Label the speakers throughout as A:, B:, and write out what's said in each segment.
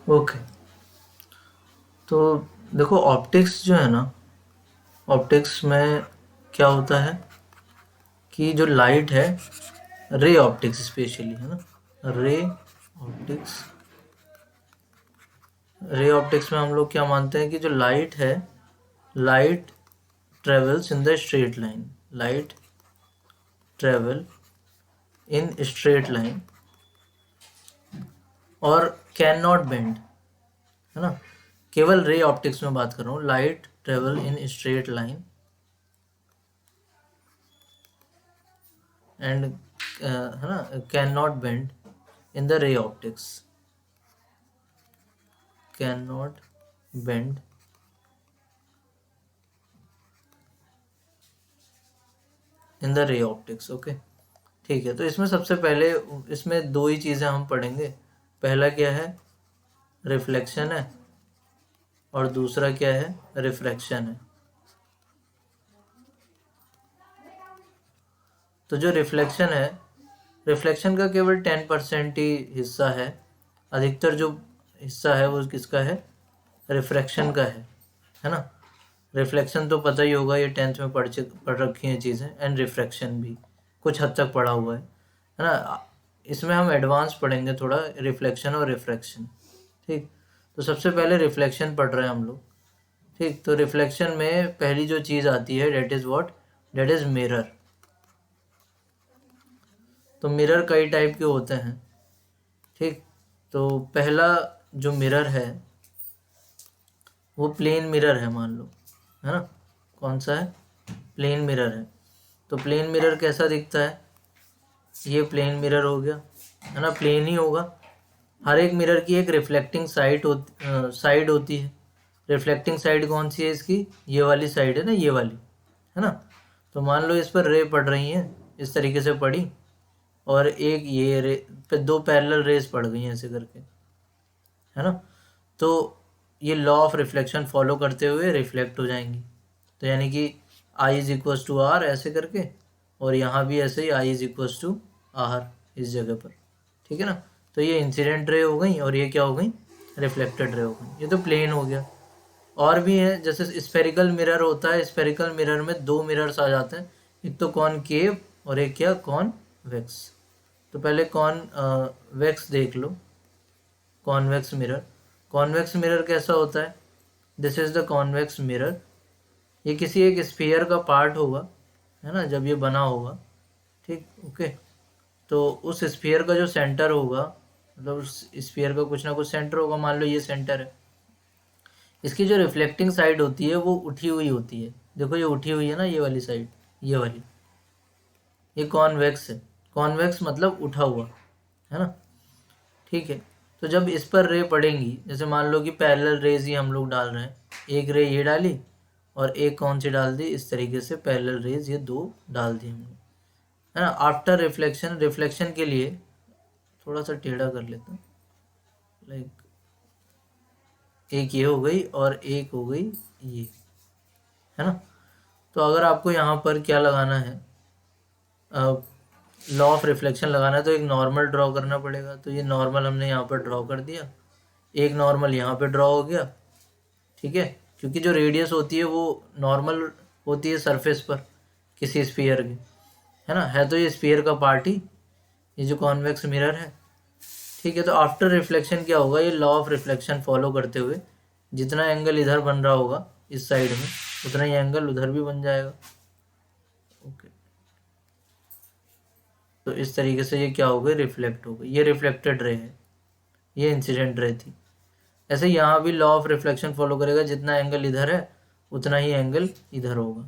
A: Okay, तो देखो optics जो है ना, ऑप्टिक्स में क्या होता है कि जो लाइट है, रे ऑप्टिक्स स्पेशली है ना, रे ऑप्टिक्स। रे ऑप्टिक्स में हम लोग क्या मानते हैं कि जो लाइट है, light travels in the straight line, light travel in straight line और कैन नॉट बेंड, है ना। केवल रे ऑप्टिक्स में बात कर रहा हूँ, light travel in straight line and है ना, can not bend in the ray optics, can not bend in the ray optics. Okay, ठीक है। तो इसमें सबसे पहले इसमें दो ही चीज़ें हम पढ़ेंगे। पहला क्या है, रिफ्लेक्शन है, और दूसरा क्या है, रिफ्रैक्शन है। तो जो रिफ्लेक्शन है, रिफ्लेक्शन का केवल 10% ही हिस्सा है, अधिकतर जो हिस्सा है वो किसका है, रिफ्रैक्शन का है ना। रिफ्लेक्शन तो पता ही होगा, ये 10th में पढ़ रखी हैं चीज़ें, एंड रिफ्रैक्शन भी कुछ हद तक पढ़ा हुआ है ना। इसमें हम एडवांस पढ़ेंगे थोड़ा, रिफ्लेक्शन और रिफ्रैक्शन। ठीक, तो सबसे पहले रिफ्लेक्शन पढ़ रहे हैं हम लोग। ठीक, तो रिफ्लेक्शन में पहली जो चीज़ आती है, that is what, that is mirror. तो मिरर कई टाइप के होते हैं। ठीक, तो पहला जो मिरर है वो प्लेन मिरर है, मान लो, है ना। कौन सा है, प्लेन मिरर है। तो प्लेन मिरर कैसा दिखता है, ये प्लेन मिरर हो गया, है ना, प्लेन ही होगा। हर एक मिरर की एक रिफ्लेक्टिंग साइड होती है। रिफ्लेक्टिंग साइड कौन सी है इसकी, ये वाली साइड है ना, ये वाली, है ना। तो मान लो इस पर रे पड़ रही हैं, इस तरीके से पड़ी, और एक ये रे पे दो पैरेलल रेस पड़ गई हैं ऐसे करके, है ना। तो ये लॉ ऑफ रिफ्लेक्शन फॉलो करते हुए रिफ्लेक्ट हो जाएंगी। तो यानी कि I is equals to are ऐसे करके, और यहाँ भी ऐसे ही I is equals to are इस जगह पर। ठीक है ना। तो ये इंसिडेंट रे हो गई, और ये क्या हो गई, रिफ्लेक्टेड रे हो गई। ये तो प्लेन हो गया। और भी है, जैसे स्फेरिकल मिरर होता है, स्फेरिकल मिरर में दो मिरर्स आ जाते हैं, एक तो कॉनकेव और एक क्या, कॉनवेक्स। तो पहले कॉनवेक्स देख लो, कॉन्वेक्स मिरर। कॉन्वेक्स मिरर कैसा होता है, this is the convex mirror. ये किसी एक स्फीयर का पार्ट होगा, है ना, जब ये बना होगा। ठीक, ओके। तो उस स्फीयर का जो सेंटर होगा, मतलब उस स्फीयर का कुछ ना कुछ सेंटर होगा, मान लो ये सेंटर है। इसकी जो रिफ्लेक्टिंग साइड होती है वो उठी हुई होती है। देखो ये उठी हुई है ना, ये वाली साइड, ये वाली, ये कॉन्वेक्स है। कॉन्वेक्स मतलब उठा हुआ, है ना। ठीक है। तो जब इस पर रे पड़ेंगी, जैसे मान लो कि पैरेलल रेज ही हम लोग डाल रहे हैं, एक रे ये डाली और एक कौन सी डाल दी, इस तरीके से पैरेलल रेज ये दो डाल दी हमने, है ना। आफ्टर रिफ्लेक्शन, रिफ्लेक्शन के लिए थोड़ा सा टेढ़ा कर लेता हूँ, लाइक एक ये हो गई और एक हो गई ये, है ना। तो अगर आपको यहाँ पर क्या लगाना है, लॉ ऑफ रिफ्लेक्शन लगाना है, तो एक नॉर्मल ड्रॉ करना पड़ेगा। तो ये नॉर्मल हमने यहाँ पर ड्रॉ कर दिया, एक नॉर्मल यहाँ पे ड्रॉ हो गया। ठीक है, क्योंकि जो रेडियस होती है वो नॉर्मल होती है सरफेस पर किसी स्फीयर की, है ना। है तो ये स्फीयर का पार्ट ही, ये जो कॉन्वेक्स मिरर है। ठीक है, तो आफ्टर रिफ्लेक्शन क्या होगा, ये लॉ ऑफ रिफ्लेक्शन फॉलो करते हुए जितना एंगल इधर बन रहा होगा इस साइड में, उतना ही एंगल उधर भी बन जाएगा। ओके, तो इस तरीके से ये क्या हो गई, रिफ्लेक्ट हो गई। ये रिफ्लेक्टेड रे है, ये इंसिडेंट रे थी। ऐसे यहाँ भी लॉ ऑफ रिफ्लेक्शन फॉलो करेगा, जितना एंगल इधर है उतना ही एंगल इधर होगा।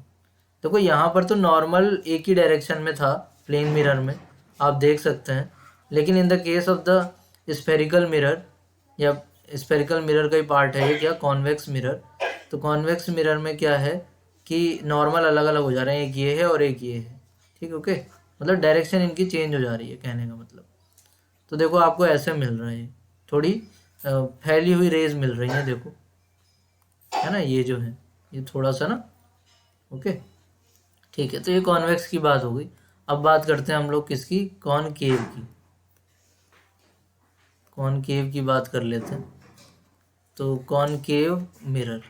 A: देखो यहाँ पर तो नॉर्मल एक ही डायरेक्शन में था प्लेन मिरर में, आप देख सकते हैं। लेकिन in the case of the spherical mirror, या स्फेरिकल मिरर का ही पार्ट है ये, क्या, कॉन्वेक्स मिरर। तो कॉन्वेक्स मिरर में क्या है कि नॉर्मल अलग अलग हो जा रहे हैं, एक ये है और एक ये है। ठीक, ओके, मतलब डायरेक्शन इनकी चेंज हो जा रही है, कहने का मतलब। तो देखो आपको ऐसे मिल रहा है, थोड़ी फैली हुई रेज मिल रही है, देखो, है ना। ये जो है ये थोड़ा सा ना, ओके, ठीक है। तो ये कॉन्वेक्स की बात हो गई। अब बात करते हैं हम लोग किसकी, कॉनकेव की। कॉनकेव की बात कर लेते हैं। तो कॉनकेव मिरर,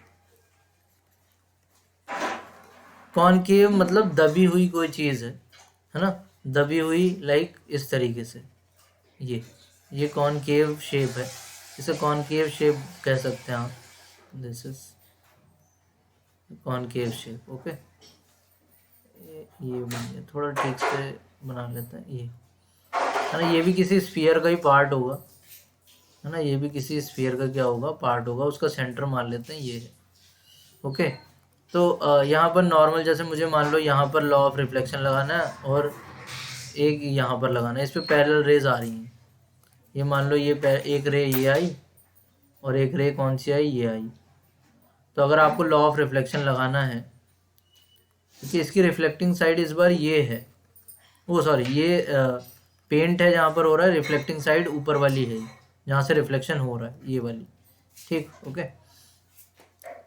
A: कॉनकेव मतलब दबी हुई कोई चीज़ है ना, दबी हुई लाइक इस तरीके से, ये कॉनकेव शेप है, इसे कॉनकेव शेप कह सकते हैं आप, this is concave shape. Okay, ये बनिए थोड़ा ठीक से बना लेते हैं, ये है ना, ये भी किसी स्फीयर का ही पार्ट होगा, है ना, ये भी किसी स्फीयर का क्या होगा, पार्ट होगा, उसका सेंटर मान लेते हैं ये है। ओके, तो यहाँ पर नॉर्मल, जैसे मुझे मान लो यहाँ पर लॉ ऑफ रिफ्लेक्शन लगाना है और एक यहाँ पर लगाना है, इस पर पैरेलल रेज आ रही हैं, ये मान लो ये एक रे ये आई और एक रे कौन सी आई, ये आई। तो अगर आपको लॉ ऑफ रिफ्लेक्शन लगाना है, क्योंकि इसकी रिफ्लेक्टिंग साइड इस बार ये है, वो सॉरी ये पेंट है जहाँ पर हो रहा है, रिफ्लेक्टिंग साइड ऊपर वाली है जहाँ से रिफ्लेक्शन हो रहा है, ये वाली, ठीक। ओके,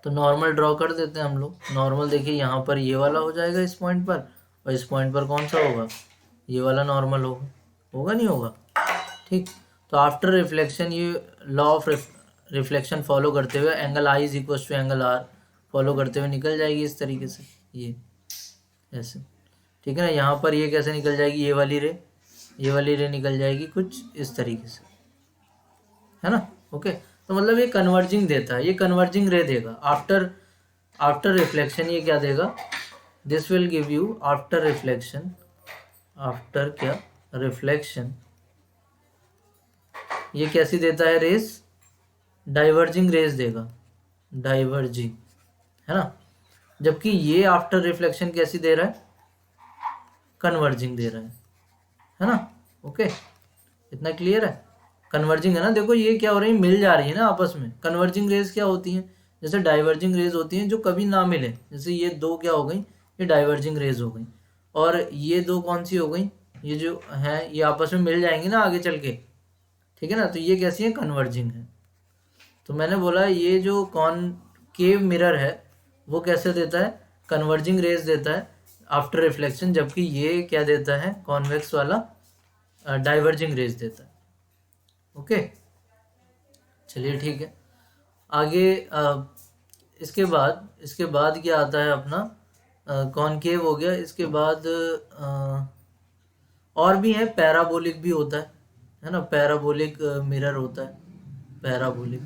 A: तो नॉर्मल ड्रॉ कर देते हैं हम लोग। नॉर्मल देखिए यहाँ पर ये वाला हो जाएगा इस पॉइंट पर, और इस पॉइंट पर कौन सा होगा, ये वाला नॉर्मल होगा, होगा नहीं होगा, ठीक। तो आफ्टर रिफ्लेक्शन ये लॉ ऑफ रिफ्लेक्शन फॉलो करते हुए angle i is equal to angle r follow करते हुए निकल जाएगी इस तरीके से, ये ऐसे, ठीक है ना। यहाँ पर ये कैसे निकल जाएगी, ये वाली रे निकल जाएगी कुछ इस तरीके से, है ना। ओके, तो मतलब ये कन्वर्जिंग देता है, ये कन्वर्जिंग रे देगा आफ्टर रिफ्लेक्शन। ये क्या देगा, this will give you after reflection, after क्या रिफ्लेक्शन, ये कैसी देता है रेस, डाइवर्जिंग रेस देगा, डाइवर्जिंग, है ना। जबकि ये आफ्टर रिफ्लेक्शन कैसी दे रहा है, कन्वर्जिंग दे रहा है ना। ओके, इतना क्लियर है, कन्वर्जिंग है ना। देखो ये क्या हो रही है, मिल जा रही है ना आपस में। कन्वर्जिंग रेज क्या होती हैं, जैसे डाइवर्जिंग रेज होती हैं जो कभी ना मिले, जैसे ये दो क्या हो गई, ये डाइवर्जिंग रेज हो गई, और ये दो कौन सी हो गई, ये जो है ये आपस में मिल जाएंगी ना आगे चल के, ठीक है ना। तो ये कैसी है, कन्वर्जिंग है। तो मैंने बोला ये जो कॉनकेव मिरर है वो कैसे देता है, कन्वर्जिंग रेज देता है आफ्टर रिफ्लेक्शन, जबकि ये क्या देता है, कॉन्वेक्स वाला डाइवर्जिंग रेज देता है। ओके, चलिए ठीक है। आगे इसके बाद क्या आता है अपना, कॉनकेव हो गया। इसके बाद और भी है, पैराबोलिक भी होता है ना, पैराबोलिक मिरर होता है, पैराबोलिक,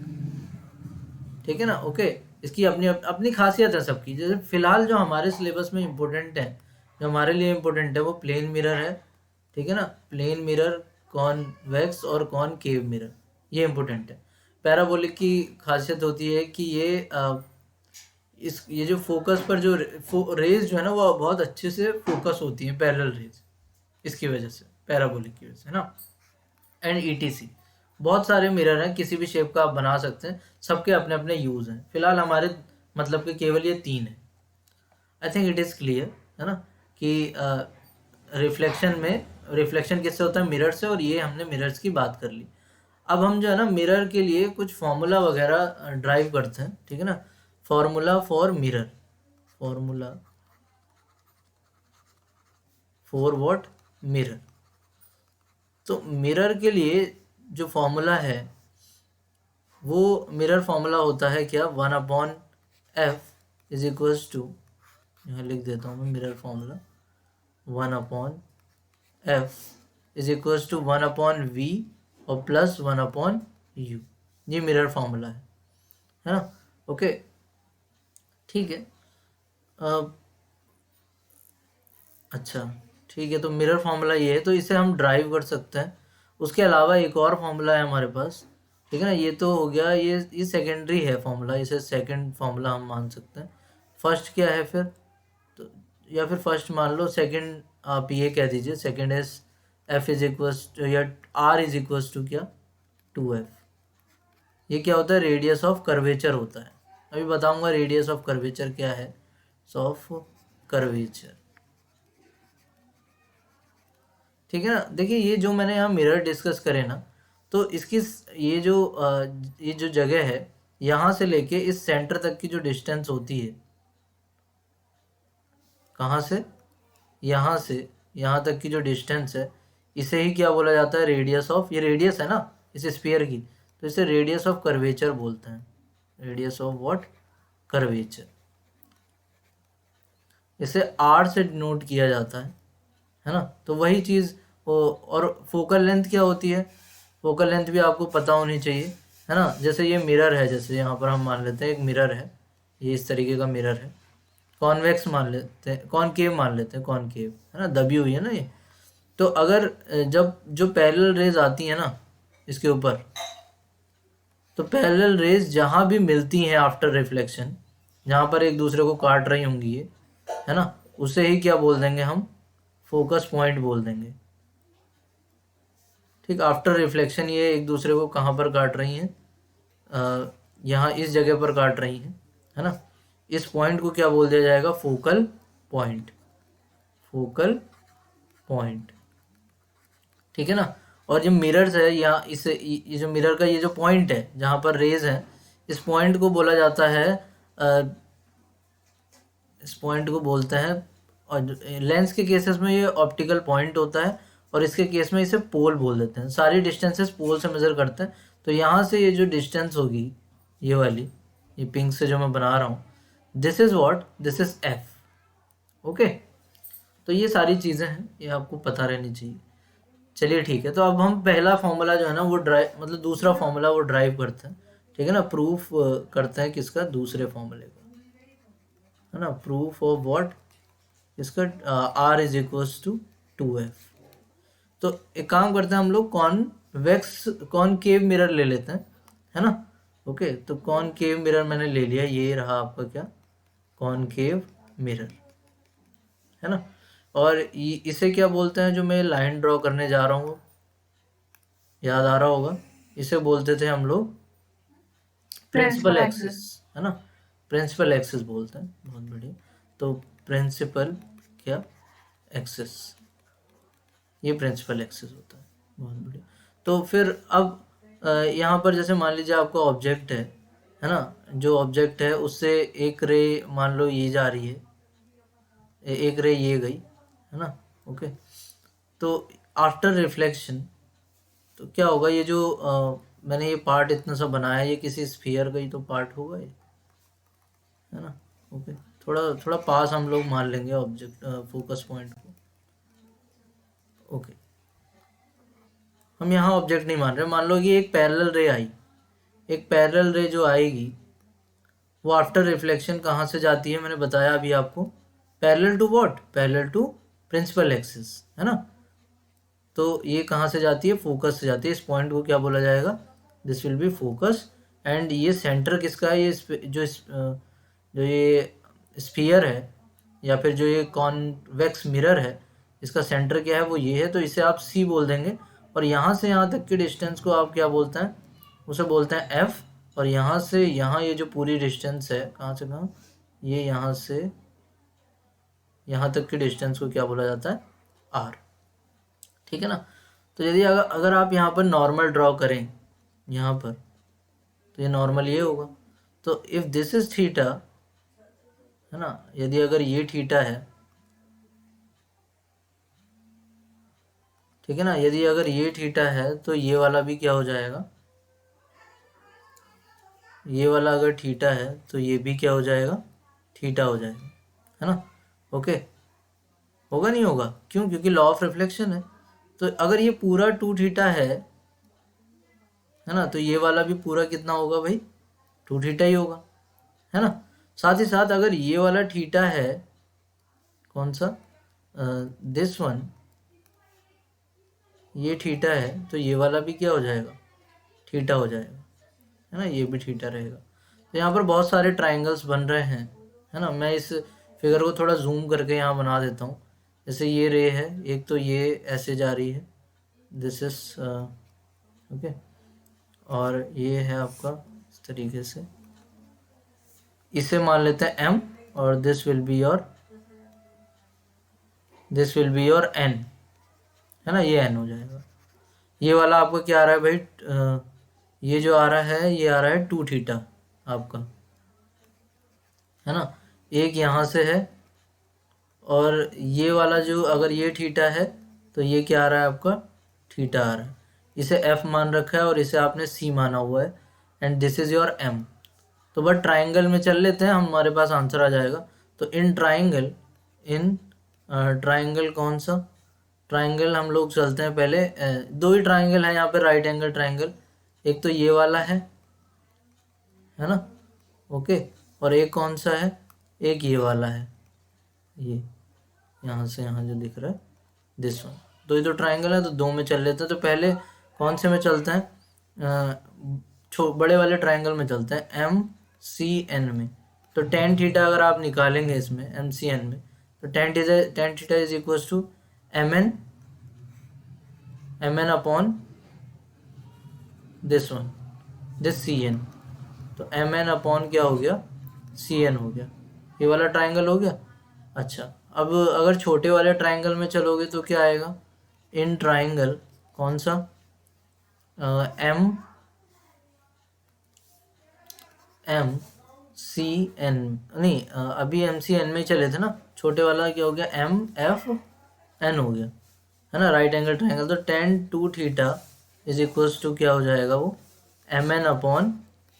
A: ठीक है ना। ओके, इसकी अपनी अपनी खासियत है सबकी। जैसे फिलहाल जो हमारे सिलेबस में इम्पोर्टेंट है, जो हमारे लिए इम्पोर्टेंट है वो प्लेन मिरर है, ठीक है ना। प्लेन मिरर, कॉन्वेक्स और कॉनकेव मिरर, ये इम्पोर्टेंट है। पैराबोलिक की खासियत होती है कि ये जो फोकस पर जो रेज जो है ना वो बहुत अच्छे से फोकस होती हैं, पैरेलल रेज, इसकी वजह से, पैराबोलिक की वजह से, है ना। एंड ईटीसी बहुत सारे मिरर हैं, किसी भी शेप का आप बना सकते हैं, सबके अपने अपने यूज़ हैं। फिलहाल हमारे मतलब कि केवल ये 3 है। I think it is clear, है ना, कि रिफ्लेक्शन किससे होता है, मिरर से, और ये हमने मिरर्स की बात कर ली। अब हम जो है ना मिरर के लिए कुछ फॉर्मूला वगैरह ड्राइव करते हैं, ठीक है ना। Formula for mirror, formula for what, mirror. तो मिरर के लिए जो फॉर्मूला है वो मिरर फॉर्मूला होता है क्या, 1/f इज इक्वल्स टू, यहाँ लिख देता हूँ मैं mirror formula, 1/f is equals to 1/v और प्लस 1/u, ये मिरर फॉर्मूला है ना। ओके, ठीक है। अच्छा, ठीक है, तो मिरर फार्मूला ये है, तो इसे हम ड्राइव कर सकते हैं। उसके अलावा एक और फार्मूला है हमारे पास, ठीक है ना। ये तो हो गया, ये सेकेंडरी है फार्मूला, इसे सेकंड फार्मूला हम मान सकते हैं। फर्स्ट क्या है फिर, तो या फिर फर्स्ट मान लो, सेकंड आप ये कह दीजिए, second is f is equals to, या आर इज इक्वल्स टू क्या, 2f। ये क्या होता है, रेडियस ऑफ कर्वेचर होता है। अभी बताऊंगा रेडियस ऑफ कर्वेचर क्या है, ऑफ कर्वेचर, ठीक है ना। देखिए ये जो मैंने यहाँ मिरर डिस्कस करे ना, तो इसकी ये जो जगह है, यहाँ से लेके इस सेंटर तक की जो डिस्टेंस होती है, कहाँ से यहाँ तक की जो डिस्टेंस है, इसे ही क्या बोला जाता है, रेडियस ऑफ, ये रेडियस है ना इस स्फीयर की, तो इसे रेडियस ऑफ कर्वेचर बोलते हैं, रेडियस ऑफ व्हाट, कर्वेचर। इसे आर से डिनोट किया जाता है ना। तो वही चीज़ और फोकल लेंथ क्या होती है, फोकल लेंथ भी आपको पता होनी चाहिए, है ना। जैसे ये मिरर है, जैसे यहाँ पर हम मान लेते हैं एक मिरर है, ये इस तरीके का मिरर है, कॉन्वेक्स मान लेते हैं, कॉनकेव मान लेते हैं, कॉनकेव है ना, दबी हुई है ना ये। तो अगर जब जो पैरेलल रेज आती है ना इसके ऊपर, तो पैरेलल रेज जहाँ भी मिलती हैं आफ्टर रिफ्लेक्शन, जहाँ पर एक दूसरे को काट रही होंगी ये, है ना, उसे ही क्या बोल देंगे हम, फोकस पॉइंट बोल देंगे। ठीक, आफ्टर रिफ्लेक्शन ये एक दूसरे को कहाँ पर काट रही हैं, यहाँ इस जगह पर काट रही हैं, है ना। इस पॉइंट को क्या बोल दिया जाएगा, फोकल पॉइंट, फोकल पॉइंट। ठीक है ना। और जो मिरर्स है या इस ये जो मिरर का ये जो पॉइंट है जहाँ पर रेज है, इस पॉइंट को बोला जाता है, इस पॉइंट को बोलते हैं, और लेंस के केसेस में ये ऑप्टिकल पॉइंट होता है, और इसके केस में इसे पोल बोल देते हैं। सारी डिस्टेंसेस पोल से मेजर करते हैं। तो यहाँ से ये जो डिस्टेंस होगी, ये वाली, ये पिंक से जो मैं बना रहा हूँ, this is what, this is F. Okay, तो ये सारी चीज़ें हैं, ये आपको पता रहनी चाहिए। चलिए ठीक है, तो अब हम पहला फॉर्मूला जो है ना वो ड्राइव, मतलब दूसरा फॉर्मूला वो ड्राइव करते हैं। ठीक है ना, प्रूफ करते हैं किसका, दूसरे फॉर्मूले का, है ना, प्रूफ ऑफ व्हाट, इसका r is equals to 2f। तो एक काम करते हैं हम लोग, कॉन्वेक्स कॉनकेव मिरर ले लेते हैं, है ना। ओके, तो कॉनकेव मिरर मैंने ले लिया, ये रहा आपका क्या, कॉनकेव मिरर, है ना। और इसे क्या बोलते हैं, जो मैं लाइन ड्रॉ करने जा रहा हूँ, याद आ रहा होगा, इसे बोलते थे हम लोग प्रिंसिपल एक्सिस, है ना, प्रिंसिपल एक्सिस बोलते हैं। बहुत बढ़िया, तो प्रिंसिपल क्या एक्सिस, ये प्रिंसिपल एक्सिस होता है। बहुत बढ़िया। तो फिर अब यहाँ पर जैसे मान लीजिए आपका ऑब्जेक्ट है ना, जो ऑब्जेक्ट है उससे एक रे मान लो ये जा रही है, एक रे ये गई, है ना। ओके, तो आफ्टर रिफ्लेक्शन तो क्या होगा, ये जो मैंने ये पार्ट इतना सा बनाया, ये किसी स्फीयर का ही तो पार्ट होगा ये, है ना। ओके, थोड़ा थोड़ा पास हम लोग मान लेंगे ऑब्जेक्ट फोकस पॉइंट को। ओके, हम यहाँ ऑब्जेक्ट नहीं मान रहे, मान लो कि एक पैरेलल रे आई, एक पैरेलल रे जो आएगी वो आफ्टर रिफ्लेक्शन कहाँ से जाती है, मैंने बताया अभी आपको, parallel to what, parallel to principal axis, है ना। तो ये कहाँ से जाती है, फोकस से जाती है। इस पॉइंट को क्या बोला जाएगा, this will be focus. And ये सेंटर किसका है, ये जो ये स्फीयर है या फिर जो ये कॉन्वेक्स मिरर है, इसका सेंटर क्या है, वो ये है, तो इसे आप सी बोल देंगे। और यहाँ से यहाँ तक की डिस्टेंस को आप क्या बोलते हैं, उसे बोलते हैं एफ। और यहाँ से यहाँ ये जो पूरी डिस्टेंस है, कहाँ से कहाँ, ये यहाँ से यहाँ तक की डिस्टेंस को क्या बोला जाता है, आर। ठीक है ना। तो यदि अगर आप यहाँ पर नॉर्मल ड्रॉ करें यहाँ पर, तो ये नॉर्मल ये होगा। तो इफ़ दिस इज थीटा, है ना, यदि अगर ये थीटा है, ठीक है ना, यदि अगर ये थीटा है तो ये वाला भी क्या हो जाएगा, ये वाला अगर थीटा है तो ये भी क्या हो जाएगा, थीटा हो जाएगा, है ना। ओके, होगा नहीं होगा, क्यों, क्योंकि लॉ ऑफ रिफ्लेक्शन है। तो अगर ये पूरा 2 थीटा है ना, तो ये वाला भी पूरा कितना होगा भाई, 2 थीटा ही होगा, है ना। साथ ही साथ अगर ये वाला थीटा है, कौन सा, दिस वन, ये थीटा है, तो ये वाला भी क्या हो जाएगा, थीटा हो जाएगा, है ना, ये भी थीटा रहेगा। तो यहाँ पर बहुत सारे ट्राइंगल्स बन रहे हैं, है ना। मैं इस फिगर को थोड़ा जूम करके यहाँ बना देता हूँ। जैसे ये रे है एक, तो ये ऐसे जा रही है, दिस इज ओके, और ये है आपका इस तरीके से, इसे मान लेते हैं m, और this will be your n, है ना, ये n हो जाएगा। ये वाला आपका क्या आ रहा है भाई, ये जो आ रहा है ये आ रहा है 2 थीटा आपका, है ना, एक यहाँ से है, और ये वाला जो अगर ये थीटा है तो ये क्या आ रहा है आपका, थीटा आ रहा है। इसे f मान रखा है और इसे आपने c माना हुआ है, and this is your m। तो बस ट्राइंगल में चल लेते हैं, हमारे पास आंसर आ जाएगा। तो इन ट्राइंगल कौन सा ट्राइंगल हम लोग चलते हैं पहले। दो ही ट्राइंगल है यहाँ पे, राइट एंगल ट्राइंगल। एक तो ये वाला है ना, ओके। और एक कौन सा है, एक ये वाला है, ये यहाँ से यहाँ जो दिख रहा है, दिस वन। दो ही तो ट्राइंगल है, तो दो में चल लेते हैं। तो पहले कौन से में चलते हैं, बड़े वाले ट्राइंगल में चलते हैं, MCN में। तो टेन थीटा अगर आप निकालेंगे इसमें MCN में, तो tan theta is equal to MN upon this one, this CN। तो MN अपॉन क्या हो गया, CN हो गया। ये वाला ट्राइंगल हो गया। अच्छा, अब अगर छोटे वाले ट्राइंगल में चलोगे तो क्या आएगा, इन ट्राइंगल कौन सा, MCN नहीं, अभी MCN में चले थे ना, छोटे वाला क्या हो गया, MFN हो गया, है ना, राइट एंगल ट्राइंगल। तो tan 2 theta is equals to क्या हो जाएगा, वो MN अपॉन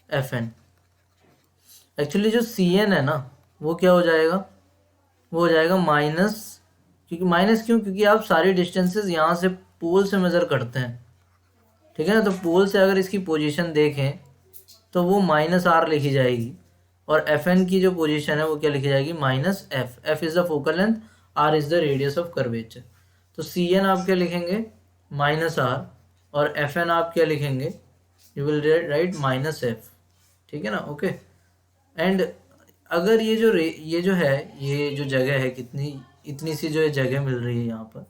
A: FN। एक्चुअली जो CN है ना, वो क्या हो जाएगा, वो हो जाएगा माइनस, क्योंकि माइनस क्यों, क्योंकि आप सारी डिस्टेंसेस यहाँ से पोल से मेज़र करते हैं, ठीक है ना। तो पोल से अगर इसकी पोजीशन देखें तो वो -r लिखी जाएगी, और FN की जो पोजीशन है वो क्या लिखी जाएगी, -f। f is the focal length, r is the radius of curvature. तो CN आप क्या लिखेंगे, -r, और FN आप क्या लिखेंगे, यू विल राइट -f, ठीक है ना, ओके। एंड अगर ये जो है, ये जो जगह है, कितनी इतनी सी जो जगह मिल रही है यहाँ पर,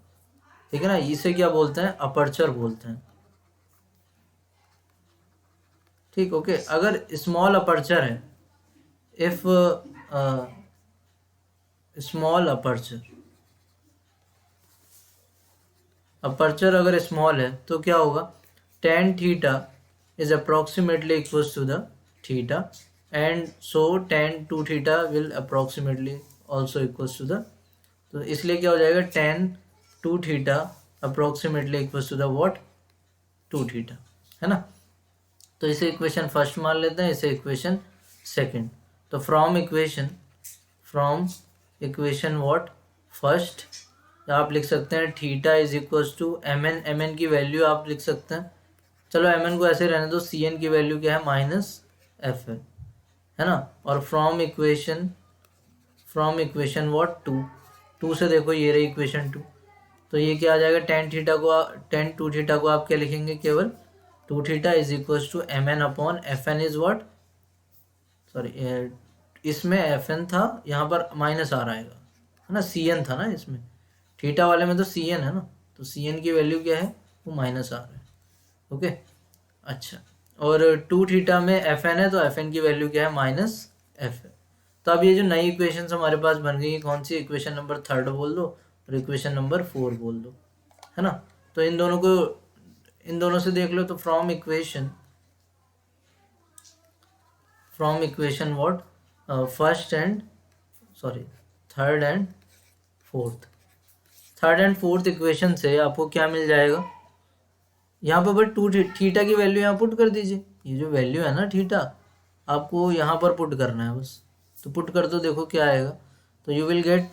A: ठीक है ना, इसे क्या बोलते हैं, अपर्चर बोलते हैं, ठीक, ओके। अगर स्मॉल अपर्चर है, इफ स्मॉल अपर्चर अगर स्मॉल है तो क्या होगा, tan theta is approximately equals to the theta, and so tan 2 theta will approximately also equals to the, तो इसलिए क्या हो जाएगा, tan 2 theta approximately equals to the what, 2 theta, है ना। तो इसे इक्वेशन फर्स्ट मान लेते हैं, इसे इक्वेशन सेकंड। तो फ्रॉम इक्वेशन व्हाट फर्स्ट, आप लिख सकते हैं theta is equals to MN की वैल्यू आप लिख सकते हैं, चलो MN को ऐसे रहने दो, CN की वैल्यू क्या है, -f है ना। और फ्रॉम इक्वेशन व्हाट 2 से देखो, ये रही इक्वेशन 2। तो ये क्या आ जाएगा, tan 2 थीटा को आप क्या लिखेंगे, केवल 2 theta is equals to MN upon FN is what, sorry इसमें FN था, यहाँ पर -r आएगा, है ना, CN था ना इसमें, थीटा वाले में तो CN है ना, तो CN की वैल्यू क्या है, वो -r है, ओके। अच्छा, और 2 थीटा में FN है, तो FN की वैल्यू क्या है, -f है। तो अब ये जो नई इक्वेशन हमारे पास बन गई, कौन सी, इक्वेशन नंबर 3 बोल दो और इक्वेशन नंबर 4 बोल दो, है ना। तो इन दोनों से देख लो। तो from equation what third and fourth equation से आपको क्या मिल जाएगा, यहाँ पर बट 2 थीटा की वैल्यू यहाँ पुट कर दीजिए, ये जो वैल्यू है ना थीटा, आपको यहाँ पर पुट करना है बस। तो पुट कर दो, देखो क्या आएगा। तो यू विल गेट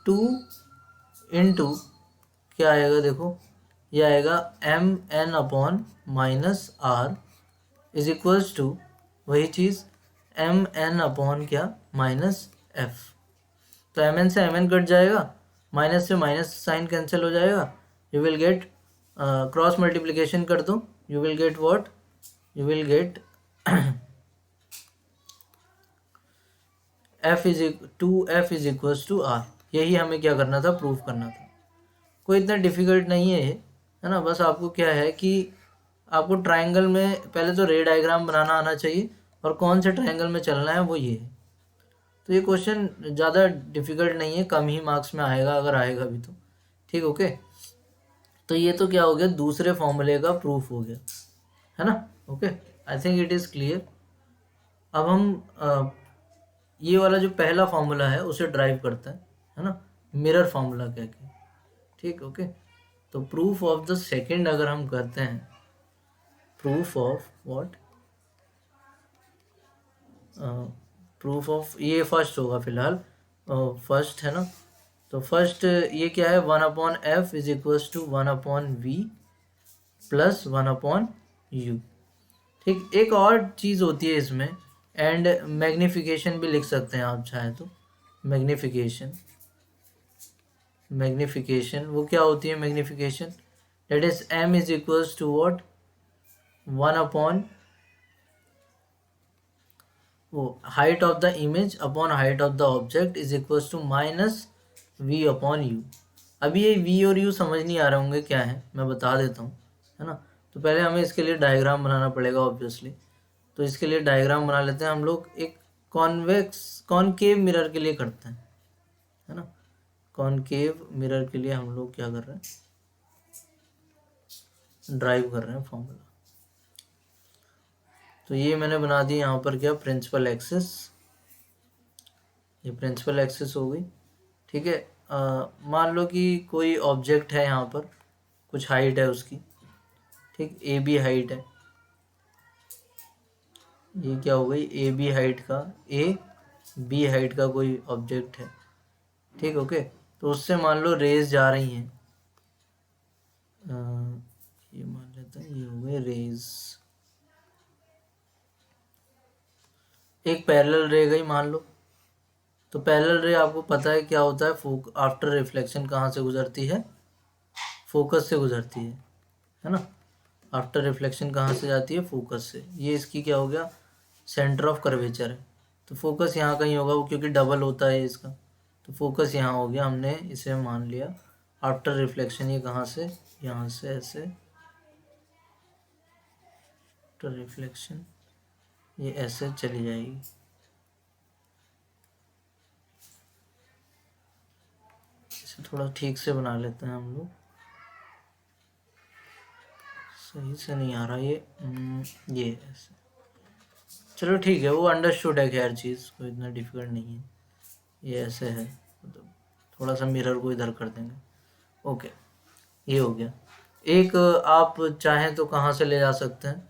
A: 2 इंटू क्या आएगा, देखो ये आएगा MN upon -r is equals to वही चीज़ MN अपॉन क्या, -f। तो MN से MN कट जाएगा, माइनस से माइनस साइन कैंसिल हो जाएगा, you will get cross multiplication कर दो, you will get what, you will get f is equals to r। यही हमें क्या करना था, प्रूफ करना था। कोई इतना डिफिकल्ट नहीं है ये, है ना। बस आपको क्या है कि आपको ट्राइंगल में पहले तो रे डायग्राम बनाना आना चाहिए, और कौन से ट्राइंगल में चलना है वो ये है। तो ये क्वेश्चन ज़्यादा डिफिकल्ट नहीं है, कम ही मार्क्स में आएगा अगर आएगा भी तो, ठीक, ओके। तो ये तो क्या हो गया, दूसरे फॉर्मूले का प्रूफ हो गया, है ना, okay. I think it is clear. अब हम ये वाला जो पहला फॉर्मूला है उसे ड्राइव करते हैं, है ना, मिरर फॉर्मूला कह के, ठीक, ओके। तो प्रूफ ऑफ द सेकंड अगर हम करते हैं, proof of what, proof of ये फर्स्ट होगा फिलहाल, फर्स्ट है ना। तो फर्स्ट ये क्या है, 1/f is equals to 1/v plus 1/u। ठीक, एक और चीज़ होती है इसमें, एंड मैग्निफिकेशन भी लिख सकते हैं आप चाहे तो। मैग्निफिकेशन, मैग्निफिकेशन वो क्या होती है magnification, that is m is equals to what, 1 वो height of the image upon height of the object is equals to -v/u। अभी ये v और u समझ नहीं आ रहे होंगे क्या है, मैं बता देता हूँ, है ना। तो पहले हमें इसके लिए डायग्राम बनाना पड़ेगा ऑब्वियसली। तो इसके लिए डायग्राम बना लेते हैं हम लोग। एक कॉनकेव मिरर के लिए करते हैं, है ना। कॉनकेव मिरर के लिए हम लोग क्या कर रहे हैं, ड्राइव कर रहे हैं फॉर्मूला। तो ये मैंने बना दी यहाँ पर क्या, प्रिंसिपल एक्सिस, ये प्रिंसिपल एक्सिस हो गई। ठीक है, मान लो कि कोई ऑब्जेक्ट है यहाँ पर, कुछ हाइट है उसकी, ठीक, ए बी हाइट है, ये क्या हो गई, ए बी हाइट का, ए बी हाइट का कोई ऑब्जेक्ट है, ठीक, ओके। तो उससे मान लो रेज जा रही हैं, ये मान लेते हैं ये हो गए रेज, एक पैरेलल रे गई मान लो। तो पैरेलल रे आपको पता है क्या होता है, आफ्टर रिफ्लेक्शन कहाँ से गुजरती है, फोकस से गुजरती है ना। आफ्टर रिफ्लेक्शन कहाँ से जाती है, फोकस से। ये इसकी क्या हो गया, सेंटर ऑफ कर्वेचर है। तो फोकस यहाँ कहीं होगा, वो क्योंकि डबल होता है इसका, तो फोकस यहाँ हो गया, हमने इसे मान लिया। आफ्टर रिफ्लेक्शन ये कहाँ से, यहाँ से ऐसे, आफ्टर रिफ्लेक्शन ये ऐसे चली जाएगी, इसे थोड़ा ठीक से बना लेते हैं हम लोग, सही से नहीं आ रहा ये ऐसे, चलो ठीक है, वो अंडरस्टूड है, खैर चीज़ कोई इतना डिफिकल्ट नहीं है। ये ऐसे है, तो थोड़ा सा मिरर को इधर कर देंगे, ओके, ये हो गया। एक आप चाहें तो कहाँ से ले जा सकते हैं,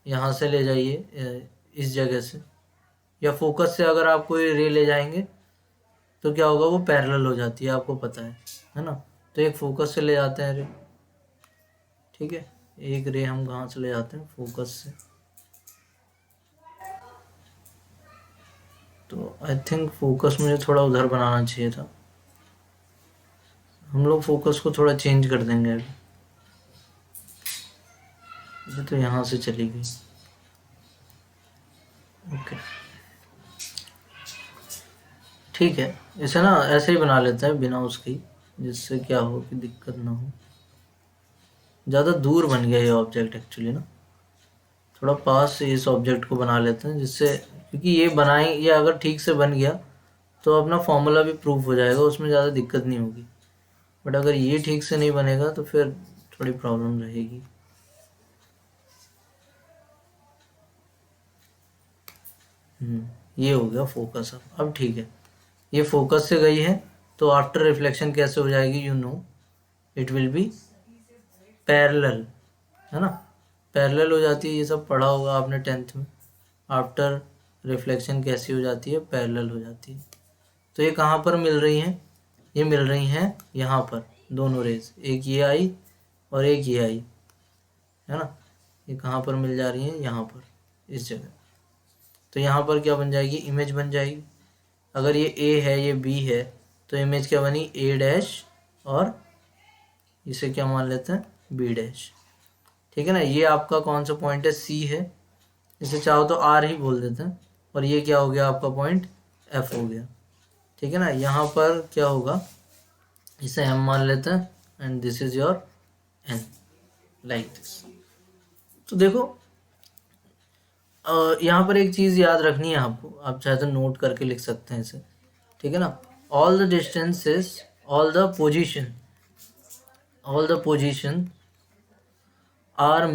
A: यहाँ से ले जाइए, इस जगह से, या फोकस से अगर आप कोई रे ले जाएंगे तो क्या होगा, वो पैरेलल हो जाती है, आपको पता है ना। तो एक फोकस से ले जाते हैं रे, ठीक है, एक रे हम कहाँ से ले जाते हैं, फोकस से। तो आई थिंक फोकस मुझे थोड़ा उधर बनाना चाहिए था, हम लोग फोकस को थोड़ा चेंज कर देंगे अभी। ये तो यहाँ से चली गई, ओके, ठीक है। इसे ना ऐसे ही बना लेते हैं बिना उसकी, जिससे क्या हो कि दिक्कत ना हो। ज़्यादा दूर बन गया ये ऑब्जेक्ट एक्चुअली ना, थोड़ा पास से इस ऑब्जेक्ट को बना लेते हैं, जिससे, क्योंकि ये बनाए, ये अगर ठीक से बन गया तो अपना फॉर्मूला भी प्रूफ हो जाएगा, उसमें ज़्यादा दिक्कत नहीं होगी। बट अगर ये ठीक से नहीं बनेगा तो फिर थोड़ी प्रॉब्लम रहेगी। ये हो गया फोकस। अब ठीक है, ये फोकस से गई है, तो आफ्टर रिफ्लेक्शन कैसे हो जाएगी, you know it will be parallel, है ना, पैरेलल हो जाती है। ये सब पढ़ा होगा आपने 10th में। आफ्टर रिफ्लेक्शन कैसी हो जाती है, पैरेलल हो जाती है। तो ये कहाँ पर मिल रही हैं, ये मिल रही हैं यहाँ पर, दोनों रेज, एक ये आई और एक ये आई, है ना। ये कहाँ पर मिल जा रही हैं, यहाँ पर, इस जगह। तो यहाँ पर क्या बन जाएगी, इमेज बन जाएगी। अगर ये ए है, ये बी है, तो इमेज क्या बनी, ए डैश, और इसे क्या मान लेते हैं, बी डैश, ठीक है ना। ये आपका कौन सा पॉइंट है, सी है, इसे चाहो तो आर ही बोल देते हैं। और ये क्या हो गया आपका पॉइंट, एफ हो गया, ठीक है ना। यहाँ पर क्या होगा, इसे एम मान लेते हैं, and this is your n, like this. तो देखो, यहाँ पर एक चीज़ याद रखनी है आपको, आप चाहे तो नोट करके लिख सकते हैं इसे, ठीक है ना। All the distances, all the position, all the position are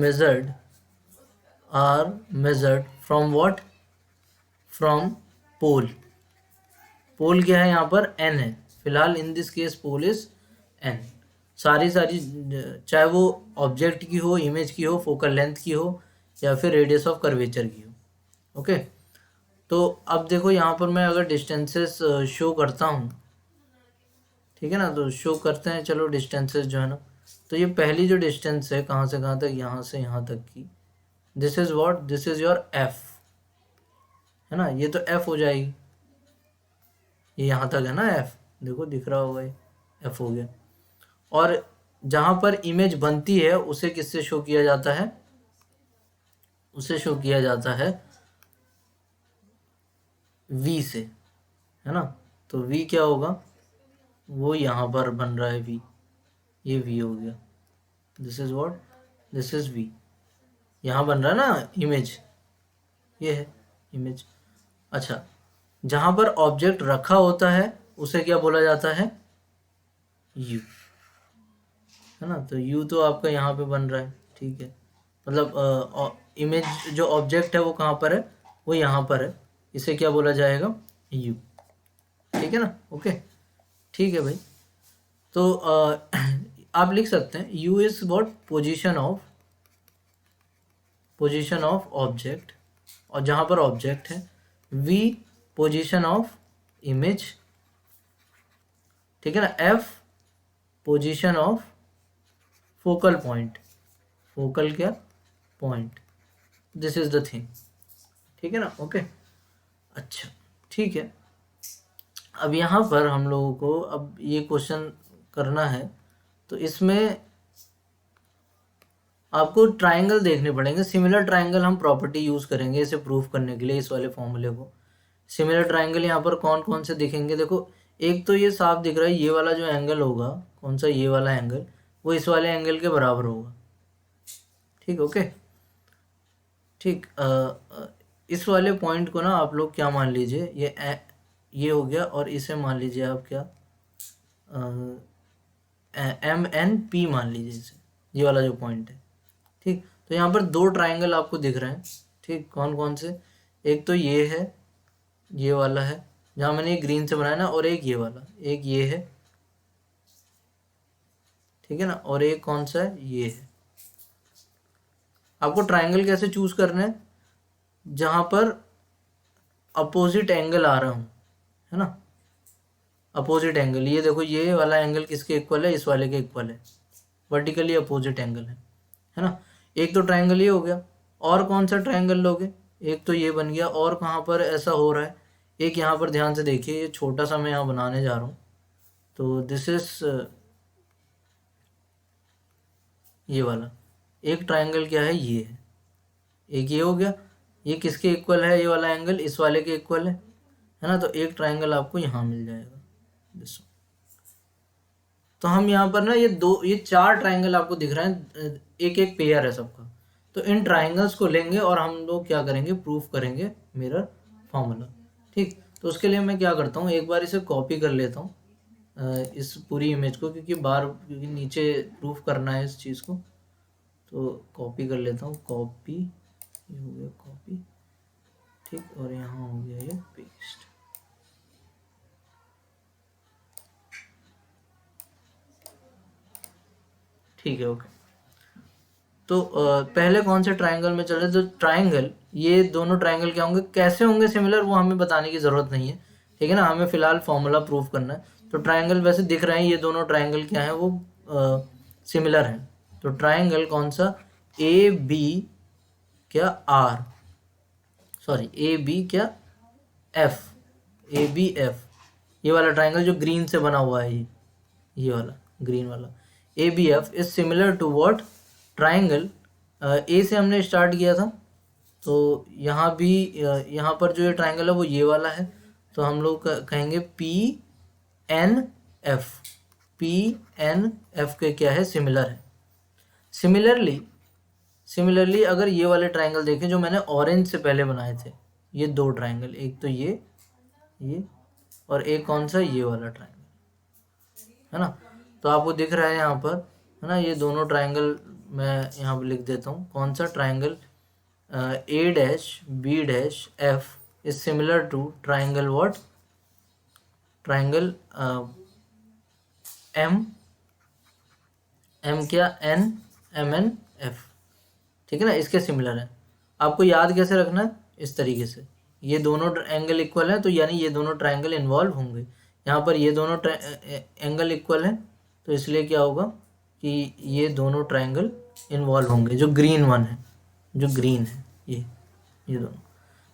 A: measured from what, from pole। Pole क्या है यहाँ पर, n है फिलहाल, in this case pole is n। सारी चाहे वो ऑब्जेक्ट की हो, इमेज की हो, फोकल लेंथ की हो, या फिर रेडियस ऑफ कर्वेचर की हो, ओके। तो अब देखो यहाँ पर मैं अगर डिस्टेंसेस शो करता हूँ, ठीक है ना, तो शो करते हैं चलो डिस्टेंसेस जो है ना। तो ये पहली जो डिस्टेंस है कहाँ से कहाँ तक, यहाँ से यहाँ तक की, this is what, this is your F, है ना, ये तो एफ हो जाएगी, ये यहाँ तक है ना एफ, देखो दिख रहा होगा ये एफ हो गया। और जहाँ पर इमेज बनती है उसे किससे शो किया जाता है, उसे शो किया जाता है वी से, है ना। तो वी क्या होगा, वो यहाँ पर बन रहा है वी, ये वी हो गया, this is what, this is v, यहाँ बन रहा है ना इमेज, ये है इमेज। अच्छा, जहाँ पर ऑब्जेक्ट रखा होता है उसे क्या बोला जाता है, यू, है ना। तो यू तो आपका यहाँ पे बन रहा है, ठीक है, मतलब इमेज जो ऑब्जेक्ट है वो कहाँ पर है, वो यहाँ पर है, इसे क्या बोला जाएगा, यू, ठीक है ना, ओके, ठीक है भाई। तो आप लिख सकते हैं you is what, position of object, और जहाँ पर ऑब्जेक्ट है, वी पोजीशन ऑफ इमेज, ठीक है ना, F position of focal point, focal क्या point, this is the thing, ठीक है ना, ओके। अच्छा, ठीक है, अब यहाँ पर हम लोगों को अब ये क्वेश्चन करना है, तो इसमें आपको ट्राइंगल देखने पड़ेंगे, सिमिलर ट्राइंगल हम प्रॉपर्टी यूज़ करेंगे इसे प्रूफ करने के लिए, इस वाले फॉर्मूले को। सिमिलर ट्राइंगल यहाँ पर कौन कौन से दिखेंगे, देखो एक तो ये साफ दिख रहा है, ये वाला जो एंगल होगा, कौन सा, ये वाला एंगल, वो इस वाले एंगल के बराबर होगा, ठीक, ओके, ठीक। इस वाले पॉइंट को ना आप लोग क्या मान लीजिए, ये हो गया, और इसे मान लीजिए आप क्या, एम एन पी मान लीजिए इसे, ये वाला जो पॉइंट है, ठीक। तो यहाँ पर दो ट्राइंगल आपको दिख रहे हैं, ठीक, कौन कौन से, एक तो ये है, ये वाला है जहाँ मैंने ये ग्रीन से बनाया ना, और एक ये वाला, एक ये है, ठीक है ना, और एक कौन सा है, ये है। आपको ट्राइंगल कैसे चूज करना है, जहाँ पर अपोजिट एंगल आ रहा हूँ, है ना, अपोजिट एंगल, ये देखो ये वाला एंगल किसके इक्वल है, इस वाले के इक्वल है, वर्टिकली अपोजिट एंगल है ना। एक तो ट्राइंगल ये हो गया, और कौन सा ट्राइंगल लोगे, एक तो ये बन गया, और कहाँ पर ऐसा हो रहा है, एक यहाँ पर ध्यान से देखिए, ये छोटा सा मैं यहाँ बनाने जा रहा हूँ, तो दिस इज ये वाला, एक ट्राइंगल क्या है, ये है, एक ये हो गया, ये किसके इक्वल है, ये वाला एंगल इस वाले के इक्वल है ना, तो एक ट्राइंगल आपको यहाँ मिल जाएगा, दिस। तो हम यहाँ पर ना ये चार ट्राइंगल आपको दिख रहे हैं, एक एक पेयर है सबका, तो इन ट्राइंगल्स को लेंगे और हम लोग क्या करेंगे, प्रूफ करेंगे मिरर फॉर्मूला, ठीक। तो उसके लिए मैं क्या करता हूँ, एक बार इसे कॉपी कर लेता हूँ, इस पूरी इमेज को, क्योंकि नीचे प्रूफ करना है इस चीज़ को, तो कॉपी कर लेता हूँ, कॉपी, ये हो गया कॉपी, ठीक, और यहाँ हो गया ये पेस्ट, ठीक है, ओके। तो पहले कौन से ट्राइंगल में चले, तो ट्राइंगल, ये दोनों ट्राइंगल क्या होंगे, कैसे होंगे सिमिलर, वो हमें बताने की ज़रूरत नहीं है, ठीक है ना, हमें फिलहाल फॉर्मूला प्रूफ करना है। तो ट्राइंगल वैसे दिख रहे हैं, ये दोनों ट्राइंगल क्या है, वो सिमिलर हैं। तो ट्राइंगल कौन सा, ए बी क्या आर, सॉरी ए बी क्या एफ, ए बी एफ, ये वाला ट्राइंगल जो ग्रीन से बना हुआ है, ये वाला ग्रीन वाला, A B F is similar to what, triangle, A से हमने स्टार्ट किया था, तो यहाँ भी यहाँ पर जो ये ट्राइंगल है वो ये वाला है, तो हम लोग कहेंगे p n f, p n f के क्या है, सिमिलर है। सिमिलरली अगर ये वाले ट्राइंगल देखें जो मैंने ऑरेंज से पहले बनाए थे, ये दो ट्राइंगल, एक तो ये और एक कौन सा, ये वाला ट्राइंगल, है ना। तो आपको दिख रहा है यहाँ पर, है ना, ये दोनों ट्राइंगल मैं यहाँ पर लिख देता हूँ, कौन सा triangle, A dash B dash F is similar to triangle what, triangle M क्या, एन एम एन एफ, ठीक है ना, इसके सिमिलर है। आपको याद कैसे रखना है, इस तरीके से ये दोनों एंगल इक्वल है तो यानी ये दोनों ट्रायंगल इन्वॉल्व होंगे। यहाँ पर ये दोनों एंगल इक्वल है तो इसलिए क्या होगा कि ये दोनों ट्रायंगल इन्वॉल्व होंगे, जो ग्रीन वन है, जो ग्रीन है ये दोनों,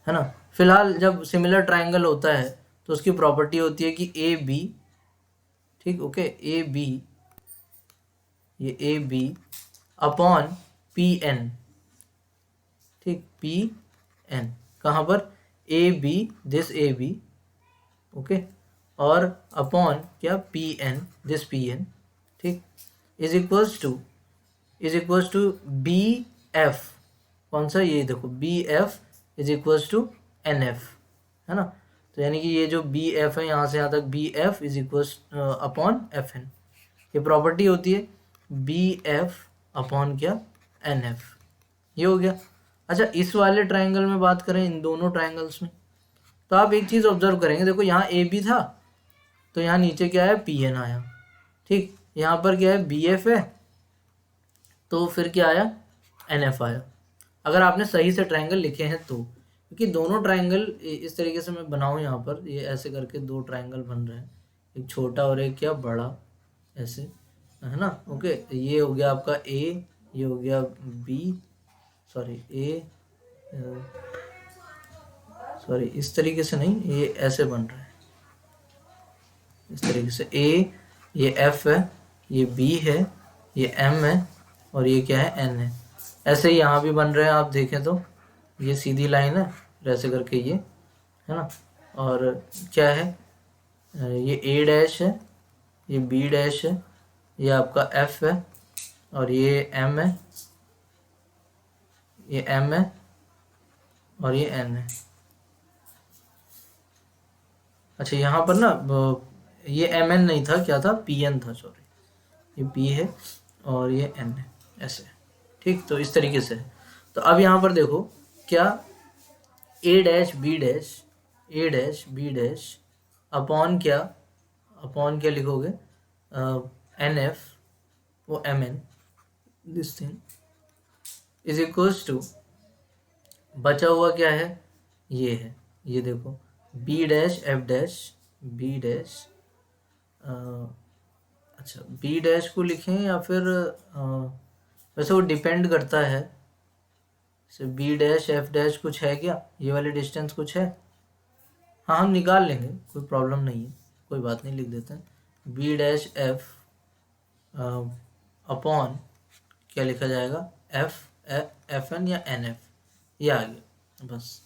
A: है ना। फिलहाल जब सिमिलर ट्रायंगल होता है तो उसकी प्रॉपर्टी होती है कि ए बी, ठीक, ओके, ए बी, ये A B upon P N, ठीक, पी एन, कहाँ पर, A B, this A B, okay, और अपॉन क्या, P N, this P N, ठीक, is equals to B F, कौन सा, ये देखो B F is equals to N F, है ना। तो यानी कि ये जो बी एफ है यहाँ से यहाँ तक B F is equals upon F N, ये प्रॉपर्टी होती है बी एफ अपॉन क्या, एन एफ, ये हो गया। अच्छा, इस वाले ट्रायंगल में बात करें, इन दोनों ट्रायंगल्स में, तो आप एक चीज़ ऑब्जर्व करेंगे, देखो यहाँ ए बी था तो यहाँ नीचे क्या है, पी एन आया, ठीक, यहाँ पर क्या है, बी एफ है तो फिर क्या आया, एन एफ आया, अगर आपने सही से ट्रायंगल लिखे हैं तो, क्योंकि दोनों ट्रायंगल इस तरीके से मैं बनाऊँ, यहाँ पर ये ऐसे करके दो ट्रायंगल बन रहे हैं, एक छोटा और एक क्या बड़ा, ऐसे, है ना, ओके, ये हो गया आपका ए, ये हो गया बी, सॉरी ए, सॉरी इस तरीके से नहीं, ये ऐसे बन रहा है, इस तरीके से, ए, ये एफ है, ये बी है, ये एम है, और ये क्या है, एन है। ऐसे ही यहाँ भी बन रहे हैं, आप देखें तो ये सीधी लाइन है, ऐसे करके ये, है ना, और क्या है, ये ए डैश है, ये बी डैश है, ये आपका एफ है, और ये एम है, ये एम है, और ये एन है। अच्छा, यहाँ पर ना ये एम एन नहीं था, क्या था, पी एन था, सॉरी, ये पी है और ये एन है, ऐसे, ठीक, तो इस तरीके से है। तो अब यहाँ पर देखो क्या, A dash B dash, A dash B dash upon क्या लिखोगे, एन एफ, वो M N, this thing is equals to, बचा हुआ क्या है, ये है, ये देखो B dash F dash, B dash, अच्छा बी डैश को लिखें या फिर वैसे वो डिपेंड करता है, जैसे बी डैश एफ डैश कुछ है क्या, ये वाली डिस्टेंस कुछ है, हाँ हम निकाल लेंगे, कोई प्रॉब्लम नहीं है, कोई बात नहीं, लिख देते हैं बी डैश एफ अपॉन क्या लिखा जाएगा, एफ एन या एन एफ, ये आ गया बस,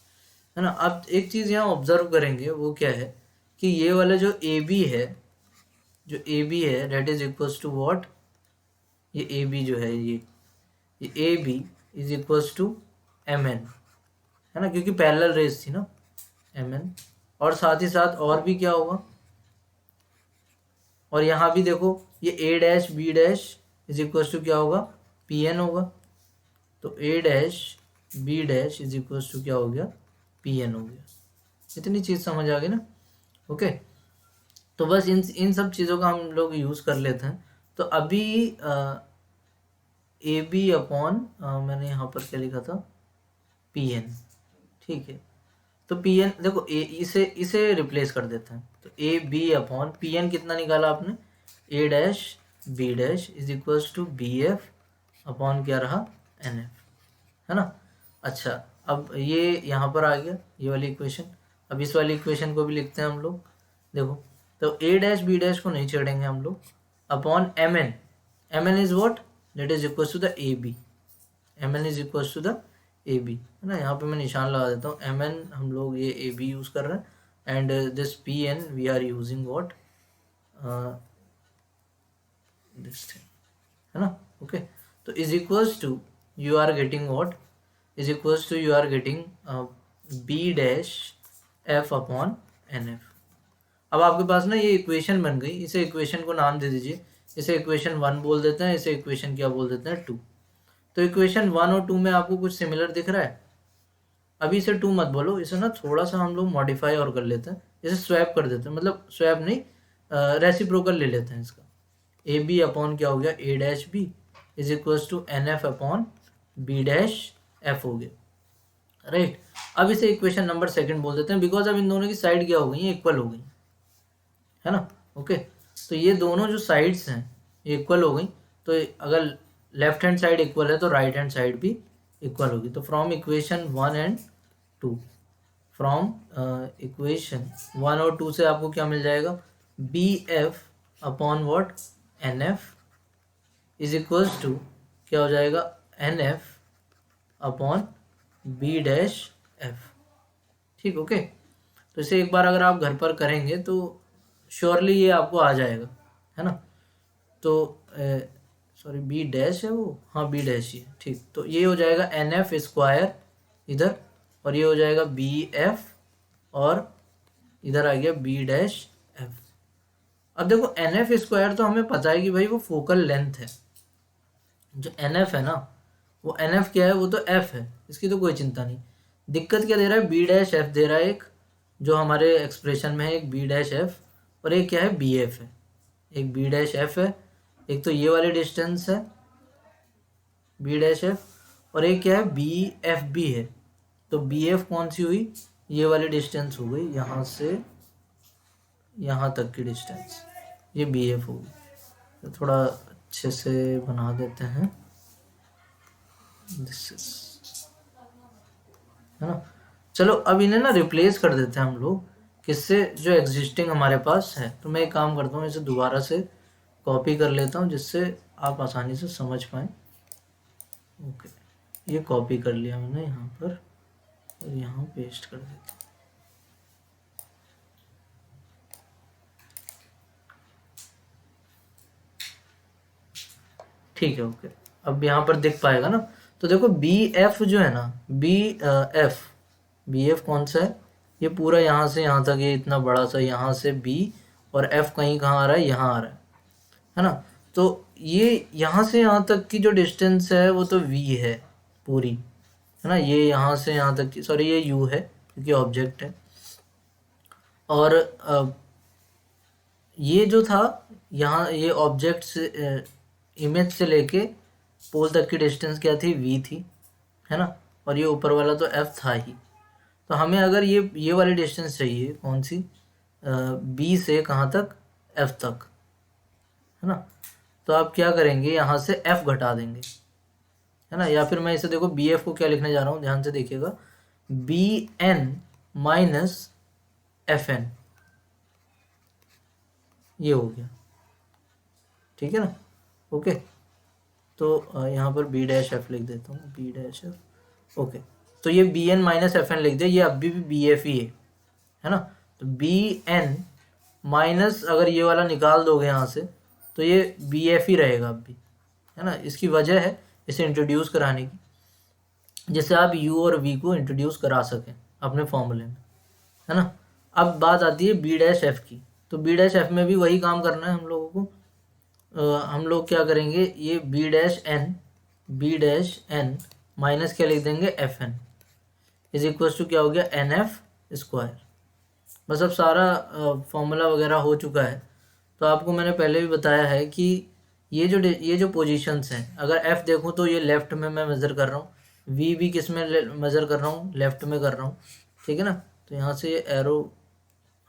A: है ना। अब एक चीज़ यहाँ ऑब्जर्व करेंगे, वो क्या है कि ये वाला जो ए बी है, जो ए बी है that is equals to what, ये ए बी जो है, ये A B is equals to M N, है ना, क्योंकि पैरेलल रेस थी ना, एम एन, और साथ ही साथ और भी क्या होगा, और यहाँ भी देखो ये A dash B dash is equals to क्या होगा, पी एन होगा, तो A dash B dash is equals to क्या हो गया, पी एन हो गया। इतनी चीज़ समझ आ गई ना, ओके। तो बस इन सब चीज़ों का हम लोग यूज़ कर लेते हैं। तो अभी ए बी अपॉन मैंने यहाँ पर क्या लिखा था, पी एन, ठीक है, तो पी एन देखो इसे रिप्लेस कर देते हैं, तो A B upon P N कितना निकाला आपने, A dash B dash is equals to B F upon क्या रहा, एन एफ, है ना। अच्छा, अब ये यहाँ पर आ गया ये वाली इक्वेशन, अब इस वाली इक्वेशन को भी लिखते हैं हम लोग, देखो, तो ए डैश बी डैश को नहीं छेड़ेंगे हम लोग, upon M N is what, that is equals to the A B, M N is equals to the A B, है ना। यहाँ पे मैं निशान लगा देता हूँ, एम एन हम लोग ये ए बी यूज़ कर रहे हैं, and this P N V are using what, this thing, है ना, ओके। तो is equals to you are getting what, is equals to you are getting B dash F upon N F. अब आपके पास ना ये इक्वेशन बन गई, इसे इक्वेशन को नाम दे दीजिए, इसे इक्वेशन 1 बोल देते हैं, इसे इक्वेशन क्या बोल देते हैं, 2। तो इक्वेशन 1 और 2 में आपको कुछ सिमिलर दिख रहा है, अभी इसे 2 मत बोलो, इसे ना थोड़ा सा हम लोग मॉडिफाई और कर लेते हैं, इसे स्वैप कर देते हैं, मतलब स्वैप नहीं, रेसिप्रोकल ले लेते हैं इसका, ए बी अपॉन क्या हो गया, A dash B is equals to N F upon B dash F हो गया, राइट। अब इसे इक्वेशन नंबर सेकंड बोल देते हैं, बिकॉज अब इन दोनों की साइड क्या हो गई, इक्वल हो गई, है ना। ओके, तो ये दोनों जो साइड्स हैं ये इक्वल हो गई, तो अगर लेफ्ट हैंड साइड इक्वल है तो राइट हैंड साइड भी इक्वल होगी। तो from equation 1 and 2, from equation 1 और 2 से आपको क्या मिल जाएगा, B F upon what, N F is equals to क्या हो जाएगा, N F upon B dash F. ठीक, ओके। तो इसे एक बार अगर आप घर पर करेंगे तो श्योरली ये आपको आ जाएगा, है ना। तो सॉरी बी डैश है वो, हाँ बी डैश ही है, ठीक। तो ये हो जाएगा एन एफ स्क्वायर इधर, और ये हो जाएगा बी एफ, और इधर आ गया बी डैश एफ। अब देखो एन एफ स्क्वायर तो हमें पता है कि भाई वो फोकल लेंथ है, जो एन एफ है ना वो एन एफ क्या है, वो तो एफ है, इसकी तो कोई चिंता नहीं। दिक्कत क्या दे रहा है, बी डैश एफ दे रहा है एक, जो हमारे एक्सप्रेशन में है, एक बी डैश एफ, और एक क्या है, बी एफ है। एक बी डैश एफ है, एक तो ये वाली डिस्टेंस है बी डैश एफ, और एक क्या है, बी एफ बी है। तो बी एफ कौन सी हुई, ये वाली डिस्टेंस हो गई, यहाँ से यहाँ तक की डिस्टेंस, ये बी एफ होगी। तो थोड़ा अच्छे से बना देते हैं, दिस इज, है ना। चलो अब इन्हें ना रिप्लेस कर देते हैं हम लोग किससे, जो एग्जिस्टिंग हमारे पास है। तो मैं एक काम करता हूँ, इसे दोबारा से कॉपी कर लेता हूँ जिससे आप आसानी से समझ पाएँ। ओके, ये कॉपी कर लिया मैंने यहाँ पर, और यहाँ पेस्ट कर देता हूँ। ठीक है, ओके। अब यहाँ पर दिख पाएगा ना। तो देखो बी एफ जो है ना, बी एफ कौन सा है, ये पूरा यहाँ से यहाँ तक, ये इतना बड़ा सा, यहाँ से बी, और एफ कहीं कहाँ आ रहा है, यहाँ आ रहा है ना। तो ये यहाँ से यहाँ तक की जो डिस्टेंस है वो तो वी है पूरी, है ना। ये यहाँ से यहाँ तक की, सॉरी ये यू है क्योंकि ऑब्जेक्ट है। और ये जो था यहाँ, ये ऑब्जेक्ट से इमेज से लेके पोल तक की डिस्टेंस क्या थी, वी थी, है ना। और ये ऊपर वाला तो एफ था ही। तो हमें अगर ये वाली डिस्टेंस चाहिए, कौन सी, बी से कहाँ तक, एफ तक, है ना। तो आप क्या करेंगे, यहाँ से एफ घटा देंगे, है ना। या फिर मैं इसे देखो बी एफ को क्या लिखने जा रहा हूँ, ध्यान से देखिएगा, B N minus F N, ये हो गया, ठीक है ना। ओके, तो यहाँ पर बी डैश एफ लिख देता हूँ, बी डैश एफ। ओके, तो ये B N minus F N लिख दिया, ये अभी भी बी एफ ही है ना। तो बी एन माइनस, अगर ये वाला निकाल दोगे यहाँ से तो ये बी एफ ही रहेगा अब भी, है ना। इसकी वजह है इसे इंट्रोड्यूस कराने की, जिससे आप यू और वी को इंट्रोड्यूस करा सकें अपने फॉर्मूले में, है ना। अब बात आती है बी डैश एफ की। तो बी डैश एफ में भी वही काम करना है हम लोगों को। हम लोग क्या करेंगे, ये बी डैश एन माइनस क्या लिख देंगे, F N is equal to क्या हो गया, एन एफ स्क्वायर। बस अब सारा फॉर्मूला वगैरह हो चुका है। तो आपको मैंने पहले भी बताया है कि ये जो पोजीशंस हैं, अगर एफ देखूँ तो ये लेफ्ट में मैं मेज़र कर रहा हूँ, वी भी किस में मेज़र कर रहा हूँ, लेफ्ट में कर रहा हूँ, ठीक है ना। तो यहाँ से ये एरो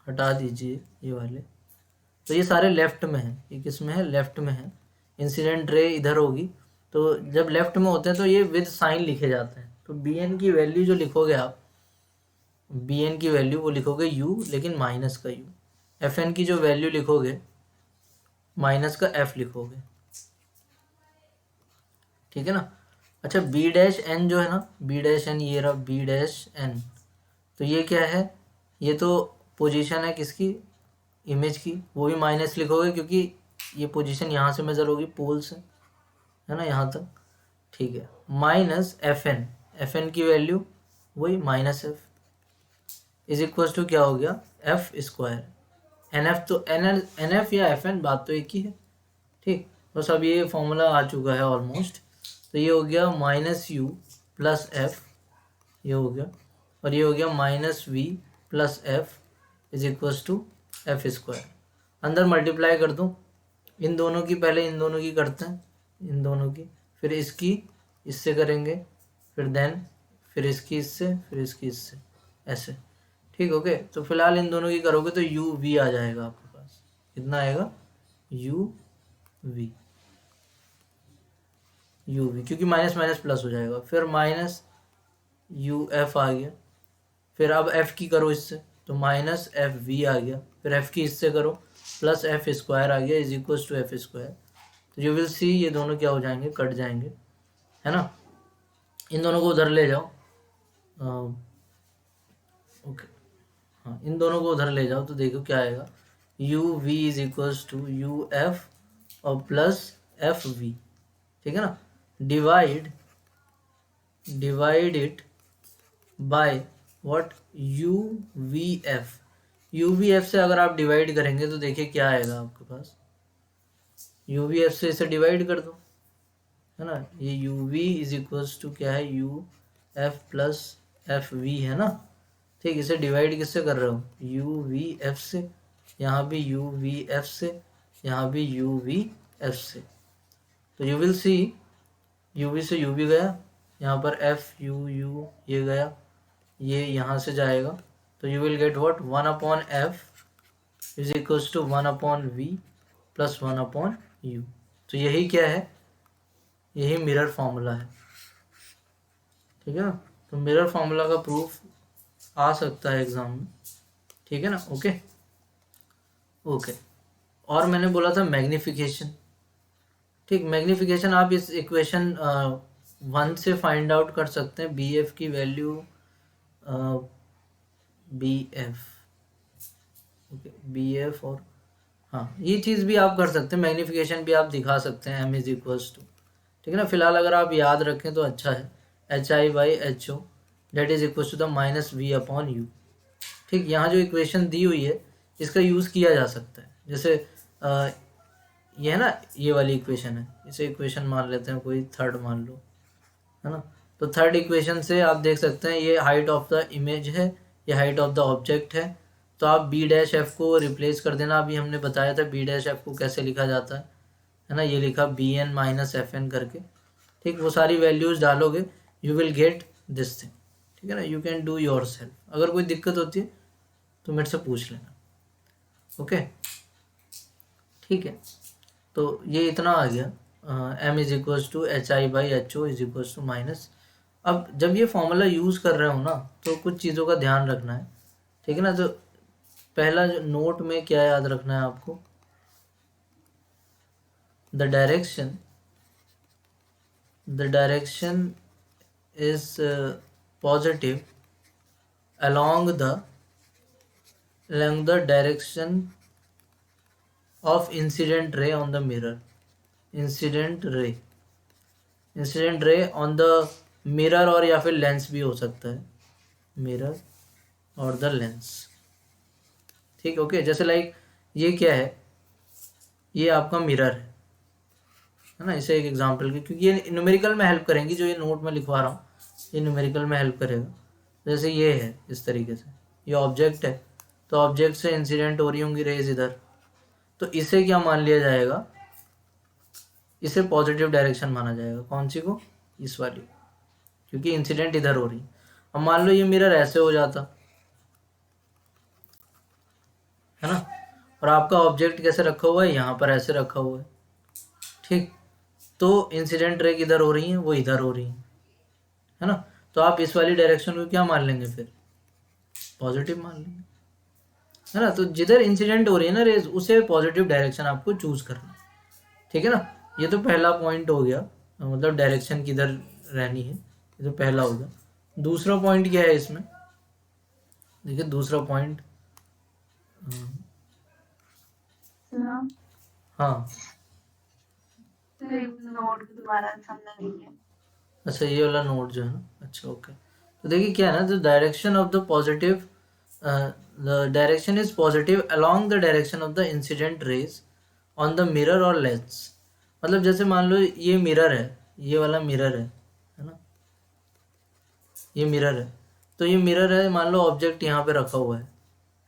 A: हटा दीजिए ये वाले, तो ये सारे लेफ्ट में हैं, ये किस में है, लेफ्ट में है। इंसिडेंट रे इधर होगी, तो जब लेफ्ट में होते हैं तो ये विद साइन लिखे जाते हैं। तो बी एन की वैल्यू जो लिखोगे आप, बी एन की वैल्यू वो लिखोगे यू, लेकिन माइनस का यू। एफ एन की जो वैल्यू लिखोगे, माइनस का एफ लिखोगे, ठीक है ना। अच्छा, बी डैश एन जो है ना, बी डैश एन, ये रहा बी डैश एन। तो ये क्या है, ये तो पोजीशन है किसकी, इमेज की, वो भी माइनस लिखोगे क्योंकि ये पोजीशन यहाँ से मेजर होगी पोल से, है ना, यहाँ तक, ठीक है। माइनस एफ एन की वैल्यू वही minus F is equal to क्या हो गया, एफ स्क्वायर। एन एफ तो एन एफ या एफ एन, बात तो एक ही है, ठीक। बस अब ये फॉर्मूला आ चुका है ऑलमोस्ट। तो ये हो गया माइनस यू प्लस एफ, ये हो गया, और ये हो गया minus V plus F is equal to F square. अंदर मल्टीप्लाई कर दूँ इन दोनों की, पहले इन दोनों की करते हैं, इन दोनों की, फिर इसकी इससे करेंगे, फिर फिर इसकी इससे, फिर इसकी इससे, ऐसे। ठीक, ओके। तो फिलहाल इन दोनों की करोगे तो यू वी आ जाएगा आपके पास। कितना आएगा? यू वी, यू वी, क्योंकि माइनस माइनस प्लस हो जाएगा। फिर माइनस यू एफ आ गया। फिर अब एफ की करो इससे, तो माइनस एफ वी आ गया। फिर एफ की इससे करो, प्लस एफ स्क्वायर आ गया, is equal to F square. तो यू विल सी ये दोनों क्या हो जाएंगे? कट जाएंगे, है ना। इन दोनों को उधर ले जाओ, ओके, हाँ, इन दोनों को उधर ले जाओ तो देखो क्या आएगा। U V is equals to U F और प्लस एफ वी, ठीक है ना। Divide it by what? U V F. U V F से अगर आप डिवाइड करेंगे तो देखिए क्या आएगा आपके पास। यू वी एफ से इसे डिवाइड कर दो, है ना। ये U V is equals to क्या है? U F plus F V, है ना। ठीक, इसे डिवाइड किससे कर रहे हो? यू वी एफ से, यहाँ भी यू वी एफ से, यहाँ भी यू वी एफ से। तो you will see U V से यू वी गया, यहाँ पर एफ यू यू ये गया, ये यहाँ से जाएगा। तो you will get what? 1/f is equals to 1/v plus 1/u। तो यही क्या है? यही मिरर फॉर्मूला है, ठीक है ना। तो मिरर फॉर्मूला का प्रूफ आ सकता है एग्जाम में, ठीक है ना। Okay okay. और मैंने बोला था मैग्निफिकेशन, ठीक। मैग्निफिकेशन आप इस इक्वेशन 1 से फाइंड आउट कर सकते हैं। बी एफ की value, B F, okay, B F, और हाँ, ये चीज़ भी आप कर सकते हैं, मैग्निफिकेशन भी आप दिखा सकते हैं, एम इज इक्वल्स टू, ठीक है ना। फिलहाल अगर आप याद रखें तो अच्छा है, H I by H O that is equals to the minus V upon U. ठीक, यहाँ जो इक्वेशन दी हुई है इसका यूज़ किया जा सकता है। जैसे ये है ना, ये वाली इक्वेशन है, इसे इक्वेशन मान लेते हैं, कोई थर्ड मान लो, है ना। तो थर्ड इक्वेशन से आप देख सकते हैं ये हाइट ऑफ द इमेज है, ये हाइट ऑफ द ऑब्जेक्ट है। तो आप बी डैश एफ को रिप्लेस कर देना। अभी हमने बताया था बी डैश एफ को कैसे लिखा जाता है ना। ये लिखा B N minus F N करके, ठीक। वो सारी वैल्यूज डालोगे, you will get this thing, ठीक है ना। You can do yourself. अगर कोई दिक्कत होती है तो मेरे से पूछ लेना, ओके, ठीक है। तो ये इतना आ गया, M is equals to H I by H O is equals to minus. अब जब ये फॉर्मूला यूज़ कर रहे हो ना तो कुछ चीज़ों का ध्यान रखना है, ठीक है ना। तो पहला जो नोट में क्या याद रखना है आपको? The direction is positive along the direction of incident ray on the mirror. Incident ray on the mirror, और या फिर लेंस भी हो सकता है, मिरर और द लेंस, ठीक, ओके। जैसे लाइक ये क्या है? ये आपका मिरर है ना। इसे एक एग्जांपल की, क्योंकि ये न्यूमेरिकल में हेल्प करेंगी, जो ये नोट में लिखवा रहा हूँ ये न्यूमेरिकल में हेल्प करेगा। जैसे ये है, इस तरीके से ये ऑब्जेक्ट है, तो ऑब्जेक्ट से इंसिडेंट हो रही होंगी रेज इधर, तो इसे क्या मान लिया जाएगा? इसे पॉजिटिव डायरेक्शन माना जाएगा। कौन सी को? इस वाली, क्योंकि इंसिडेंट इधर हो रही। अब मान लो ये मिरर ऐसे हो जाता, है ना, और आपका ऑब्जेक्ट कैसे रखा हुआ है? यहाँ पर ऐसे रखा हुआ है, ठीक। तो इंसिडेंट रे किधर हो रही है? वो इधर हो रही है ना। तो आप इस वाली डायरेक्शन को क्या मान लेंगे फिर? पॉजिटिव मान लेंगे, है ना। तो जिधर इंसिडेंट हो रही है ना रेज, उसे पॉजिटिव डायरेक्शन आपको चूज करना है, ठीक है ना। ये तो पहला पॉइंट हो गया, मतलब डायरेक्शन किधर रहनी है, ये तो पहला हो गया। दूसरा पॉइंट क्या है इसमें? देखिए दूसरा पॉइंट, हाँ,
B: नोट दोबारा समझना नहीं है।
A: अच्छा, ये वाला नोट जो है ना, अच्छा, ओके। तो देखिए क्या है ना, the direction of the positive, the direction is positive along the direction of the incident raise on the mirror और लेंस। मतलब जैसे मान लो ये मिरर है, ये वाला मिरर है ना, ये मिरर है। तो ये मिरर है, मान लो ऑब्जेक्ट यहाँ पे रखा हुआ है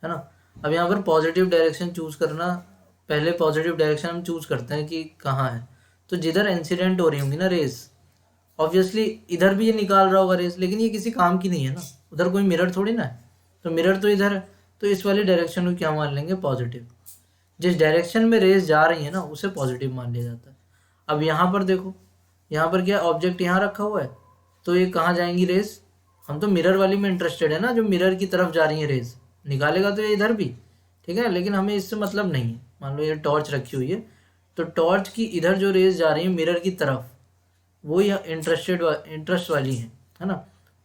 A: ना। अब यहाँ पर पॉजिटिव डायरेक्शन चूज करना, पहले पॉजिटिव डायरेक्शन हम चूज करते हैं कि कहाँ है। तो जिधर इंसिडेंट हो रही होंगी ना रेज, ऑब्वियसली इधर भी ये निकाल रहा होगा रेस, लेकिन ये किसी काम की नहीं है ना, उधर कोई मिरर थोड़ी ना है, तो मिरर तो इधर है, तो इस वाली डायरेक्शन को क्या मान लेंगे, पॉजिटिव। जिस डायरेक्शन में रेस जा रही है ना उसे पॉजिटिव मान लिया जाता है। अब यहाँ पर देखो, यहाँ पर क्या ऑब्जेक्ट यहाँ रखा हुआ है, तो ये कहाँ जाएंगी रेस, हम तो मिरर वाली में इंटरेस्टेड है ना, जो मिरर की तरफ जा रही है रेस, निकालेगा तो ये इधर भी, ठीक है, लेकिन हमें इससे मतलब नहीं है। मान लो ये टॉर्च रखी हुई है, तो टॉर्च की इधर जो रेस जा रही है मिरर की तरफ, वो यह इंटरेस्ट वाली है ना,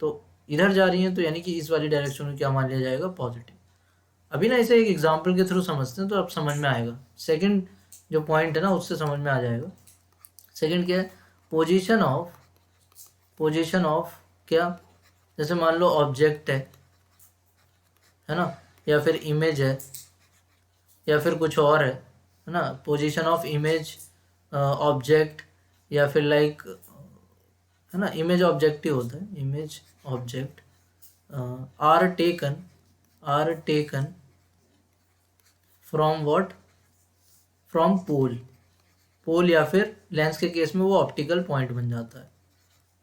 A: तो इधर जा रही है, तो यानी कि इस वाली डायरेक्शन में क्या मान लिया जाएगा, पॉजिटिव। अभी ना इसे एक एग्जाम्पल के थ्रू समझते हैं तो अब समझ में आएगा। सेकंड जो पॉइंट है ना उससे समझ में आ जाएगा। सेकंड क्या है, पोजीशन ऑफ क्या, जैसे मान लो ऑब्जेक्ट है ना, या फिर इमेज है, या फिर कुछ और है ना, पोजीशन ऑफ इमेज, ऑब्जेक्ट, या फिर लाइक है ना, इमेज ऑब्जेक्ट ही होता है, image object are taken from what, from pole या फिर लेंस के केस में वो ऑप्टिकल पॉइंट बन जाता है,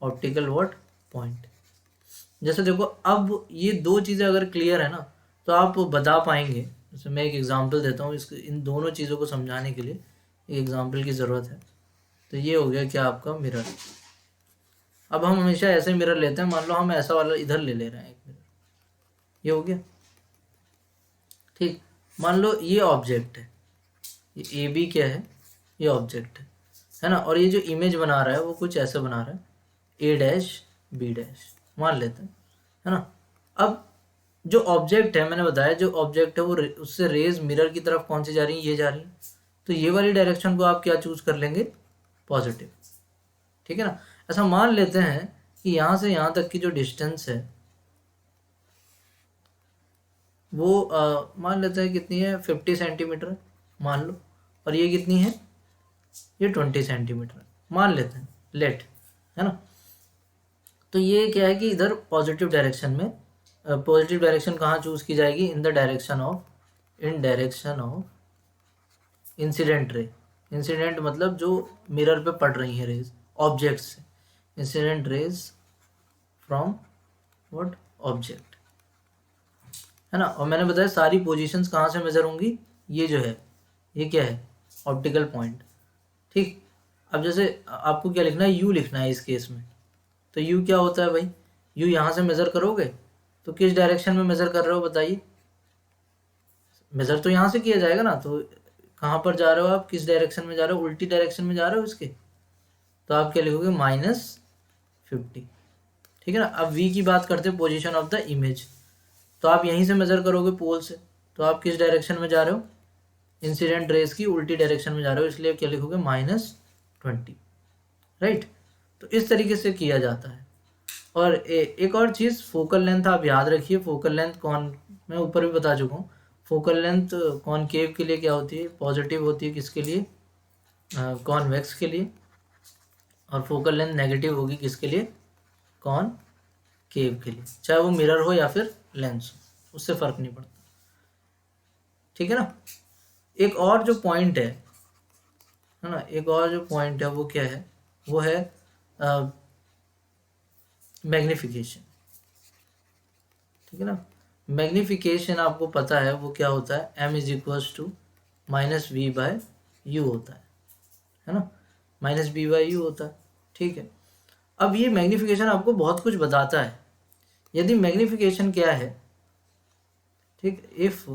A: ऑप्टिकल व्हाट पॉइंट। जैसे देखो अब ये दो चीज़ें अगर क्लियर है ना तो आप बता पाएंगे। जैसे मैं एक एग्जांपल देता हूँ, इसको इन दोनों चीज़ों को समझाने के लिए एक एग्जांपल की ज़रूरत है। तो ये हो गया क्या, आपका मिरर। अब हम हमेशा ऐसे मिरर लेते हैं, मान लो हम ऐसा वाला इधर ले रहे हैं एक मिरर, ये हो गया ठीक। मान लो ये ऑब्जेक्ट है, ये ए बी क्या है, ये ऑब्जेक्ट है ना, और ये जो इमेज बना रहा है वो कुछ ऐसे बना रहा है, ए डैश बी डैश मान लेते हैं, है ना। अब जो ऑब्जेक्ट है, मैंने बताया जो ऑब्जेक्ट है वो उससे रेज मिरर की तरफ कौन सी जा रही है, ये जा रही है, तो ये वाली डायरेक्शन को आप क्या चूज कर लेंगे, पॉजिटिव, ठीक है ना। ऐसा मान लेते हैं कि यहाँ से यहाँ तक की जो डिस्टेंस है वो मान लेते हैं कितनी है, 50 सेंटीमीटर मान लो, और ये कितनी है, ये 20 सेंटीमीटर मान लेते हैं, लेट, है ना। तो ये क्या है कि इधर पॉजिटिव डायरेक्शन में, पॉजिटिव डायरेक्शन कहाँ चूज की जाएगी, इन direction of incident ray. Incident मतलब जो मिरर पे पड़ रही है रेज ऑब्जेक्ट से, incident raise from what, object, है ना। और मैंने बताया सारी पोजीशंस कहाँ से मेजर होंगी, ये जो है ये क्या है, ऑप्टिकल पॉइंट, ठीक। अब जैसे आपको क्या लिखना है, यू लिखना है इस केस में, तो यू क्या होता है भाई, यू यहाँ से मेज़र करोगे तो किस डायरेक्शन में मेज़र कर रहे हो बताइए, मेज़र तो यहाँ से किया जाएगा ना, तो कहाँ पर जा रहे हो आप, किस डायरेक्शन में जा रहे हो, उल्टी डायरेक्शन में जा रहे हो इसके, तो आप क्या लिखोगे, -50, ठीक है ना। अब वी की बात करते हैं, पोजीशन ऑफ द इमेज, तो आप यहीं से मेज़र करोगे पोल से, तो आप किस डायरेक्शन में जा रहे हो, इंसिडेंट रेज की उल्टी डायरेक्शन में जा रहे हो, इसलिए क्या लिखोगे, -20, राइट। तो इस तरीके से किया जाता है। और एक और चीज़, फोकल लेंथ आप याद रखिए, फोकल लेंथ मैं ऊपर भी बता चुका हूँ, फोकल लेंथ कॉनकेव के लिए क्या होती है, पॉजिटिव होती है, किसके लिए, कॉन्वेक्स के लिए, और फोकल लेंथ नेगेटिव होगी किसके लिए, कॉनकेव के लिए, चाहे वो मिरर हो या फिर लेंस हो, उससे फ़र्क नहीं पड़ता, ठीक है ना। एक और जो पॉइंट है ना, एक और जो पॉइंट है वो क्या है, वो है मैग्निफिकेशन, ठीक है ना। मैग्निफिकेशन आपको पता है वो क्या होता है, m is equals to -v/u होता है ना, -v/u होता है, ठीक है। अब ये मैग्निफिकेशन आपको बहुत कुछ बताता है। यदि मैग्निफिकेशन क्या है, ठीक, if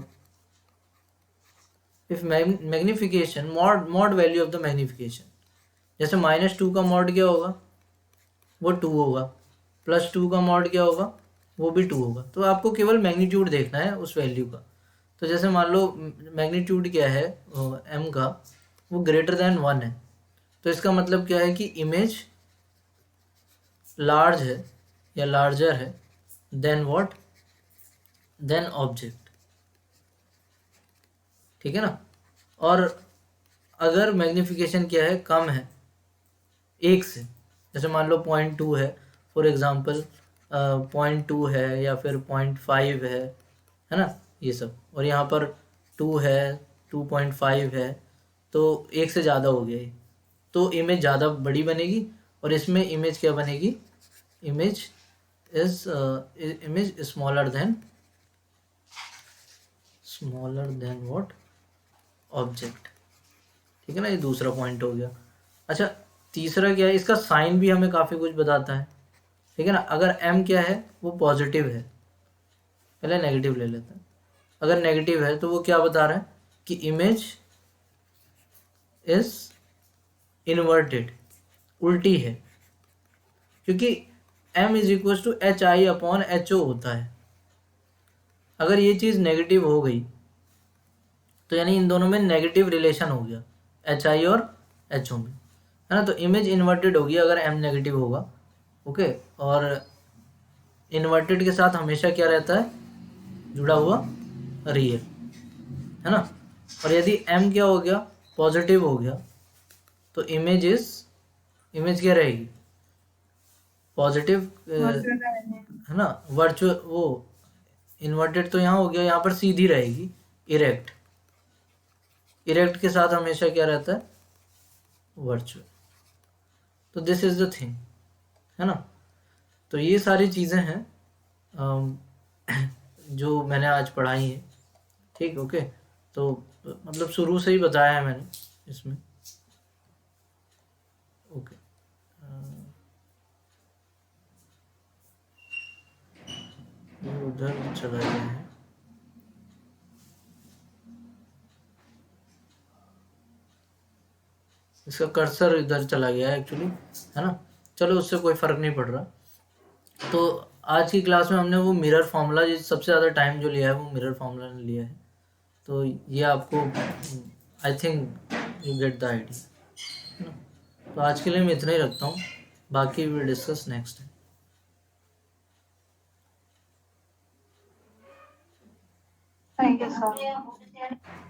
A: magnification mod value of the magnification, जैसे -2 का मॉड क्या होगा, वो 2 होगा, +2 का मॉड क्या होगा, वो भी 2 होगा। तो आपको केवल मैग्नीट्यूड देखना है उस वैल्यू का। तो जैसे मान लो मैग्नीट्यूड क्या है m का, वो >1 है, तो इसका मतलब क्या है कि इमेज लार्ज है या लार्जर है देन व्हाट, देन ऑब्जेक्ट, ठीक है ना। और अगर मैग्निफिकेशन क्या है, कम है 1 से, जैसे मान लो 0.2 है फॉर एग्जांपल, 0.2 है या फिर 0.5 है ना, ये सब, और यहाँ पर 2 है, 2.5 है, तो 1 से ज़्यादा हो गया ये, तो इमेज ज़्यादा बड़ी बनेगी और इसमें इमेज क्या बनेगी, image image smaller than what, object. ठीक है ना, ये दूसरा पॉइंट हो गया। अच्छा, तीसरा क्या है, इसका साइन भी हमें काफ़ी कुछ बताता है। ठीक है ना, अगर m क्या है वो पॉजिटिव है, पहले नेगेटिव ले लेते हैं। अगर नेगेटिव है तो वो क्या बता रहा है कि इमेज इज इन्वर्टेड, उल्टी है, क्योंकि m is equal to H I upon H O होता है। अगर ये चीज़ नेगेटिव हो गई तो यानी इन दोनों में नेगेटिव रिलेशन हो गया, एच आई और एच ओ में, है ना। तो इमेज इन्वर्टेड होगी अगर m नेगेटिव होगा। ओके, और इन्वर्टेड के साथ हमेशा क्या रहता है, जुड़ा हुआ रियल, है ना। और यदि m क्या हो गया, पॉजिटिव हो गया, तो इमेज क्या रहेगी, पॉजिटिव, है ना। वर्चुअल, वो इन्वर्टेड तो यहाँ हो गया, यहाँ पर सीधी रहेगी, इरेक्ट के साथ हमेशा क्या रहता है, वर्चुअल। तो दिस इज द थिंग, है ना। तो ये सारी चीज़ें हैं जो मैंने आज पढ़ाई है। ठीक, ओके। तो मतलब शुरू से ही बताया है मैंने इसमें। ओके, ये उधर चला गया है। इसका कर्सर इधर चला गया है एक्चुअली, है ना। चलो, उससे कोई फ़र्क नहीं पड़ रहा। तो आज की क्लास में हमने वो मिरर फार्मूला, सबसे ज़्यादा टाइम जो लिया है वो मिरर फार्मूला ने लिया है। तो ये आपको, I think you get the idea. तो आज के लिए मैं इतना ही रखता हूँ, बाकी will discuss next time.
B: Thank you sir.